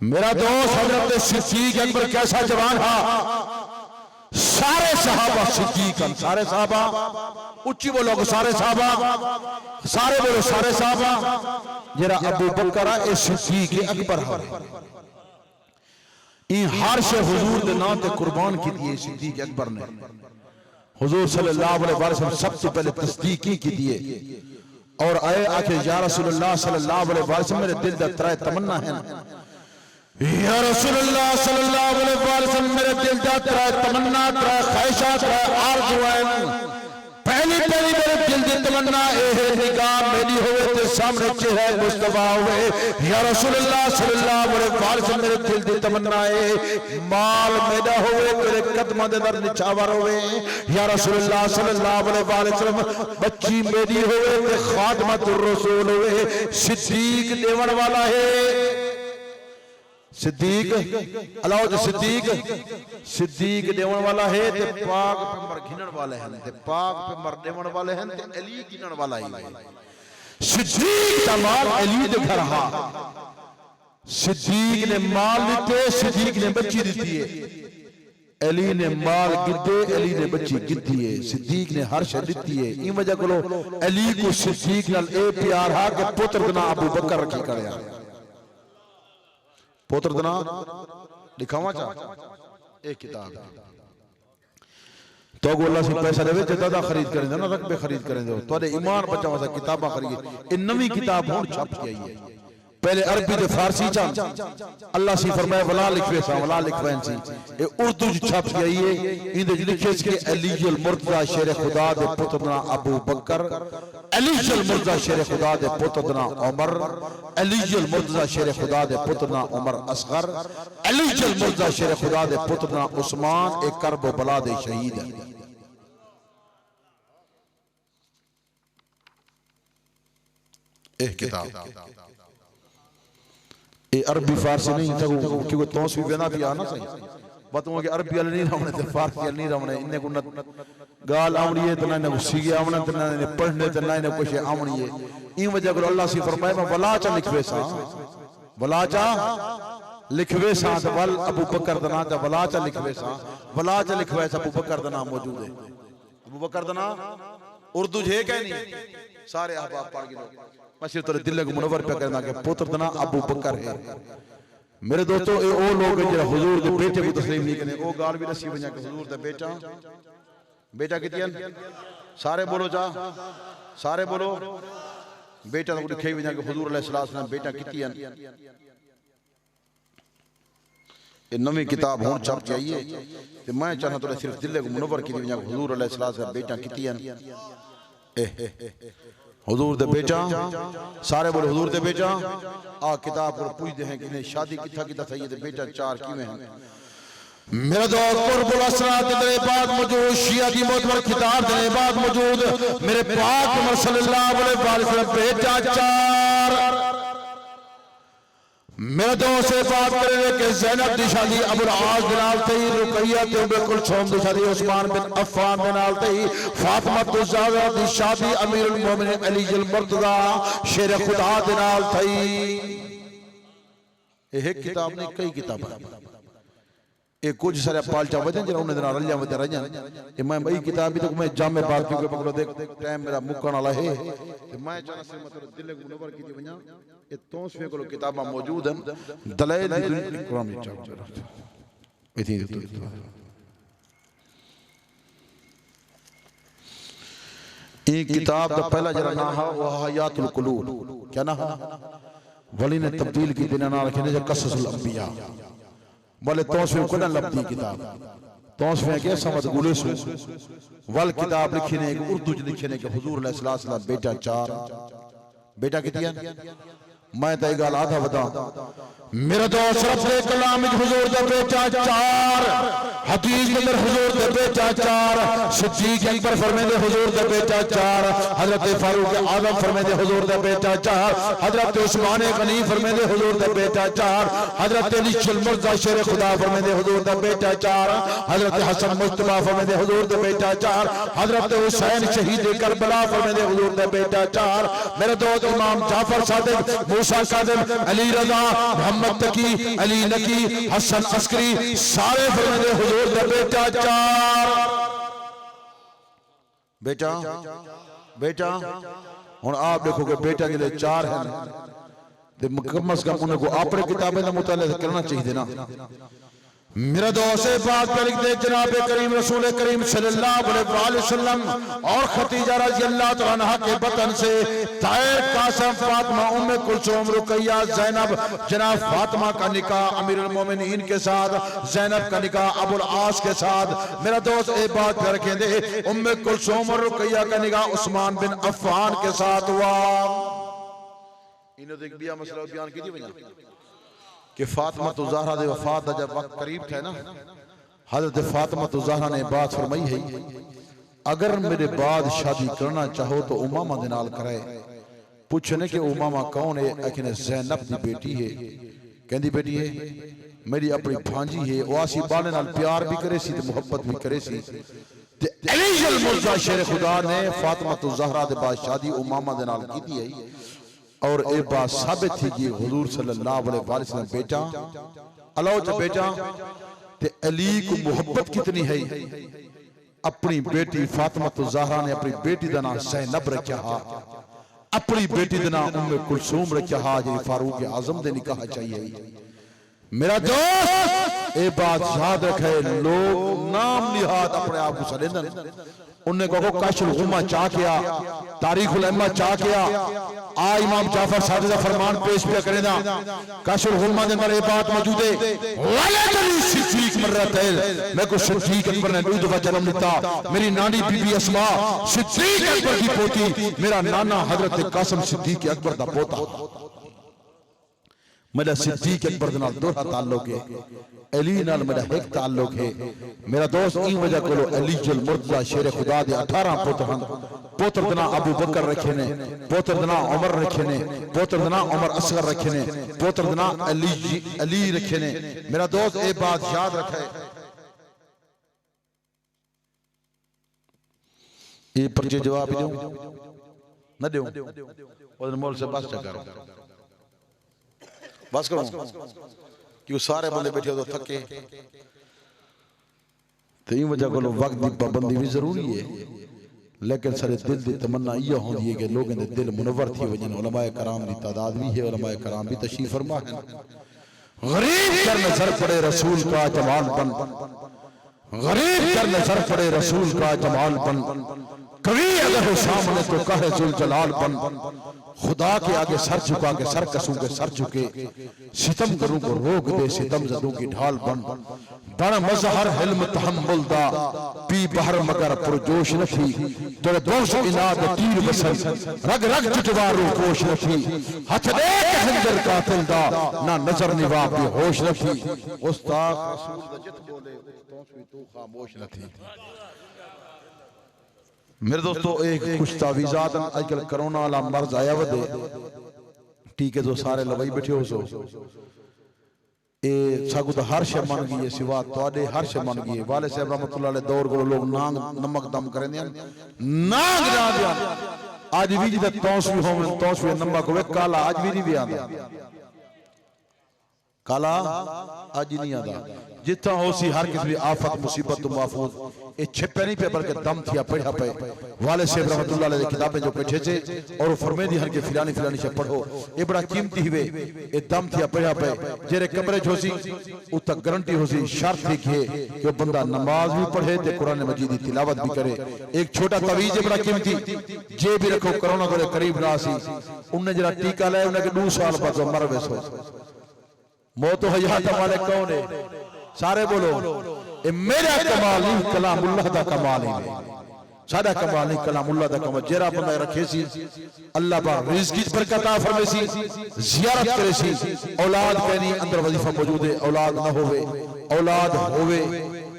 मेरा दोस्त हजरत सिद्दीक अकबर कैसा जवान हा सारे सहाबा सिद्दीक सारे सहाबा उच्ची बोलो सारे सहाबा सारे बोलो सारे सहाबा जरा अबू बकर ए सिद्दीक अकबर हा इन हर शे हुजूर दे नाम ते कुर्बान की दिए सिद्दीक अकबर ने हुजूर सल्लल्लाहु अलैहि वसल्लम सबसे पहले तस्दीक की दिए और आए आके या रसूलुल्लाह सल्लल्लाहु अलैहि वसल्लम मेरे दिल दा त्रै तमन्ना है या रसूलुल्लाह सल्लल्लाहु अलैहि वसल्लम मेरे दिल दा त्रै तमन्ना त्रै ख्वाहिशात त्रै आरज़ूएं पहली मेरे दिल दी तमन्ना ए है निगाह मेरी होवे ते सामने चेहरा मुस्तफा होवे या रसूलुल्लाह सल्लल्लाहु अलैहि वसल्लम मेरे दिल दी तमन्ना है माल मेरा होवे तेरे कदमां दे अंदर निछावर होवे या रसूलुल्लाह सल्लल्लाहु अलैहि वसल्लम बच्ची मेरी होवे ते खातमतुर रसूल होवे सिद्दीक देवन वाला है सिद्दीक अल्लाह जो सिद्दीक देवन वाला है ते पाक पैगंबर घिनन वाले हैं ते पाक पैगंबर देवन वाले हैं ते अली घिनन वाला ही सिद्दीक दा माल अली दे घर हा सिद्दीक ने माल दिते सिद्दीक ने बच्ची दी है अली ने माल गिद्दे अली ने बच्ची गिद्दी है सिद्दीक ने हर शय दी है ई वजह कोलो अली को सिद्दीक नाल ए प्यार हा कि पुत्र दा नाम अबू बकर रखी करया पुत्र दा नाम दिखावा चा एक किताब तो अल्लाह से पैसा देवे ते दादा खरीद करें ना रकबे खरीद करें दो तोरे ईमान बचावा सा किताबा खरीद इन नवी किताब हुन छप के आई है पहले अरबी ते फारसी चा अल्लाह सी फरमाया वला लिखवे सा वला लिखवेन सी ए उर्दू च छप के आई है इंदे लिखे के अली अल मुर्तजा शेर खुदा दे पुत्र ना अबू बकर अली अल मुर्तजा शेर खुदा दे पुत्र ना उमर अली अल मुर्तजा शेर खुदा दे पुत्र ना उमर असगर अली अल मुर्तजा शेर खुदा दे पुत्र ना उस्मान एक करबला दे शहीद है एक किताब ए अरबी फारसी नहीं था क्योंकि तो भी वेना भी आना सही बताऊंगा कि अरबी वाले नहीं रहने थे फारसी वाले नहीं रहने इन्हें को न गाल आवड़ी है तो ना इन्हें सीखे आवड़े तो ना इन्हें पढ़ने तो ना इन्हें कुछ आवड़ी है इन वजह को अल्लाह से फरमाए मैं वलाचा लिखवे सा वलाचा लिखवे सा तो वल अबू बकर दा नाम वलाचा लिखवे सा वलाचा लिखवे सा अबू बकर दा नाम मौजूद है अबू बकर दा नाम उर्दू है क्या नहीं सारे अहबाब पढ़ के मैं सिर्फ तेरे दिल को मुनव्वर पे करना कि पुत्र दा नाम अबू बकर है मेरे दोस्तों ए ओ लोग जरा हुजूर दे बेटे को तस्लीम नहीं करने ओ गाल भी नसीब वजा के हुजूर दा बेटा कितियन सारे बोलो जा सारे बोलो बेटा तो लिखे वजा के हुजूर अलैहि सल्लम बेटा कितियन ए नवी किताब हुन छप जाइए ते मैं चाहना तोरे सिर्फ दिल को मुनव्वर की वजा के हुजूर अलैहि सल्लम बेटा कितियन हुजूर दे बेटा सारे बोले हुजूर दे बेटा आ किताब पर पूछते हैं कि नहीं शादी किथा किथा सही है बेटा चार किवें हैं मेरा दोस्त कुर्बुल असरात दे बाद मौजूद शिया की मोतबर किताब दे बाद मौजूद मेरे पाक मुहम्मद सल्लल्लाहु अलैहि वसल्लम बेटा चार मेरे दोस्त से बात करेंगे कि ज़ैनब दी शादी अबुल आस दे नाल थई रुकैया ते बिल्कुल कुलसूम दी शादी उस्मान बिन अफ़्फ़ान दे नाल थई फातिमा ज़हरा दी शादी अमीरुल मोमिनीन अली अल मुर्तज़ा शेर खुदा दे नाल थई एक किताब नहीं कई किताबां ये कुछ सारे पालचा वजन जरा उन्हें दिन रलिया वजन रजन ये मैं बई किताब भी तो मैं जामे बात क्योंकि पकड़ो देख टाइम मेरा मुक्कन वाला है मैं चाहना से मतलब दिल को मुनव्वर की वजह ये तोसवे को किताबां मौजूद हैं दलाइल कुरान में चाह इतनी एक किताब का पहला जरा ना है वो हयातुल कुलूब क्या ना है वली ने तब्दील की बिना ना रखे ने कससुल अंबिया बोले तोसवे को ना लब्दी किताब तोसवे के समझ गुले सु वल किताब लिखी ने एक उर्दू च लिखी ने कि हुजूर अलैहिस्सलाम सलाम बेटा 4 बेटा कितनी मैं तो गल आधा बता मेरा दोस्त रब्बे कलाम में हुजूर दा बेटा 4 हदीस में हुजूर दा बेटा 4 सिद्दीक अकबर फरमाते हुजूर दा बेटा 4 हजरत फारूक आजम फरमाते हुजूर दा बेटा 4 हजरत उस्मान गनी फरमाते हुजूर दा बेटा 4 हजरत अली मुर्तज़ा शेर खुदा फरमाते हुजूर दा बेटा 4 हजरत हसन मुस्तफा फरमाते हुजूर दा बेटा 4 हजरत हुसैन शहीद करबला फरमाते हुजूर दा बेटा 4 मेरे दोस्त इमाम जाफर सादिक मूसा काज़िम अली रज़ा मोहम्मद तकी अली नकी हसन अस्करी सारे फरमाते हुजूर दा बेटा 4 बेटा बेटा हुन आप देखोगे बेटा जिले 4 हैं ते कम से कम उन्हें को अपने किताबें का मुताला करना चाहिए ना मेरा दोस्त बात पर लिख दे जनाब करीम रसूल करीम सल्लल्लाहु अलैहि वसल्लम और खतीजा रज़ी अल्लाह तआला अन्हा के बतन से ताहिर कासिम फातिमा उम्मे कुलसूम रुकैया ज़ैनब जनाब फातिमा का निकाह अमीरुल मोमिनीन के साथ ज़ैनब का निकाह अबुल आस के साथ मेरा दोस्त एक बात कर रखे दे उम्मे कुलसूम और रुकैया का निकाह उस्मान बिन अफ़्फ़ान के साथ हुआ इन्होंने एक बिया मसला बयान कीजिए भैया कि फातिमा तो ज़हरा दे वफात दा जब वक्त करीब था ना हजरत फातिमा तो ज़हरा ने बात फरमाई है अगर मेरे बाद शादी करना चाहो तो उमामा दे नाल कराए पूछने कि उमामा कौन है अखने ज़ैनब दी बेटी है कहंदी बेटी है मेरी अपनी भांजी है वो आसी बाले नाल प्यार भी करे सी ते मोहब्बत भी करे सी ते अली मुर्तज़ा शेर खुदा ने फातिमा तो ज़हरा दे बाद शादी उमामा दे नाल कीती है और एक बात साबित थी कि हुजूर सल्लल्लाहु अलैहि वसल्लम बेटा अल्लाह च बेटा ते अली को मोहब्बत कितनी है अपनी बेटी फातिमा तो ज़हरा ने अपनी बेटी दा नाम ज़ैनब रखा अपनी बेटी दा नाम उम्मे कुलसूम रखा जी फारूक आजम दे निकाह चाहिए मेरा दोस्त ये बात याद रखे लोग नाम निहाद अपने आप को सलेंदन उन्हें कहो काशुल गुम्मा चाह किया तारीखुल अम्मा चाह किया आ इमाम जाफर सादिक का फरमान पेश किया करेना काशुल गुम्मा दे अंदर ये बात मौजूद है वलदनी सिद्दीक मर्रतैन मैं को सिद्दीक अकबर ने 2 दफा जन्म दिया मेरी नानी बीबी अस्मा सिद्दीक अकबर की पोती मेरा नाना हजरत कासिम सिद्दीक अकबर दा पोता मेरा सिद्दीक अकबर दे नाल दोहरा ताल्लुक है अली नाल मेरा एक ताल्लुक है मेरा दोस्त ई वजह कोलो अली जुल मुर्तज़ा शेर खुदा दे 18 पुत्र हैं पुत्र दा नाम अबू बकर रखे ने पुत्र दा नाम उमर रखे ने पुत्र दा नाम उमर असगर रखे ने पुत्र दा नाम अली रखे ने मेरा दोस्त ए बात याद रखे ये पर्चे जवाब दो न दो और मोल से बस करो बस करो क्यों सारे बंदे बैठे हो तो थके तो इन वजह को वक्त की पाबंदी भी जरूरी है लेकिन सारे दिल की तमन्ना यह होती है कि लोगों के दिल मुनव्वर थी वजन उलमाए कराम की तादाद भी है उलमाए कराम भी तशरीफ फरमा है गरीब कर नजर पड़े रसूल का जमाल बन गरीब कर नजर पड़े रसूल का जमाल बन कभी अगर हो सामने तो कहे जुल जलाल बन खुदा के आगे सर झुका के सर कसूं के सर झुके सितम करूं को रोक दे सितम जदों की ढाल बन बड़ मजहर हिल्म तहम्मुल दा पी बहर मगर पुरजोश नथी तेरे दोष इनाद तीर बसन रग रग जुटवारो कोश नथी हथ दे खंजर कातिल दा ना नजर निवा पे होश नथी उस्ताद रसूल दा जित बोले उस तू खामोश नथी मेरे दोस्तों एक कुछ तावीज़ात आजकल कोरोना वाला मर्ज आया वदे टीके तो सारे लवाई बैठे हो सो ए सागु तो हर शय मन गई है सिवा तोड़े हर शय मन गई है वाले साहब रहमतुल्लाह अलैह दौर को लोग नांग नमक दम करें नांग ना दिया आज भी जी तौस भी हो तौस भी नमक वे काला आज भी नहीं भी आंदा काला अज नहीं आता जिथा हो सी हर किसी भी आफत मुसीबत तो महफूज ये छिपे नहीं पे बल्कि दम थिया पढ़ा पे वाले शेख रहमतुल्लाह अलैह किताबें जो बैठे थे और वो फरमेंदी हन के फिलानी फिलानी से पढ़ो ये बड़ा कीमती हुए ये दम थिया पढ़ा पे जेरे कमरे जोसी उत गारंटी होसी शर्त थी कि वो बंदा नमाज भी पढ़े ते कुरान मजीद की तिलावत भी करे एक छोटा तवीज बड़ा कीमती जे भी रखो कोरोना को करीब ना सी उन्हें जरा टीका लाया उन्हें 2 साल बाद मर वैसो मौत हयात वाले कौन है सारे बोलो ये मेरा कमाल नहीं कलामुल्लाह दा कमाल है सादा कमाल नहीं कलामुल्लाह दा कमाल जेरा बंदा रखे सी अल्लाह पाक रिज़्क़ की बरकत अता फरमाए सी ज़ियारत करे सी औलाद कहनी अंदर वजीफा मौजूद है औलाद ना होवे औलाद होवे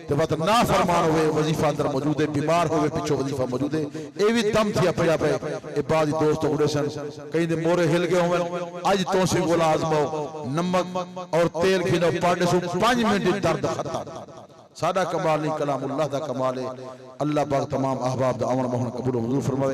ते बात ना फरमान होवे वजीफा अंदर मौजूद है बीमार होवे पिछो वजीफा मौजूद है ए भी दम थिया पया पे ए बाजी दोस्त उड़े सन कहीं दे मोरे हिल गए होवन आज तो से गोला आजमाओ नमक और तेल खिनो पाड़े सु 5 मिनट दर्द खत्म सादा कमाल नहीं कलामुल्लाह दा कमाल है अल्लाह पाक तमाम अहबाब दा अमन मोहन कबूल मंजूर फरमावे।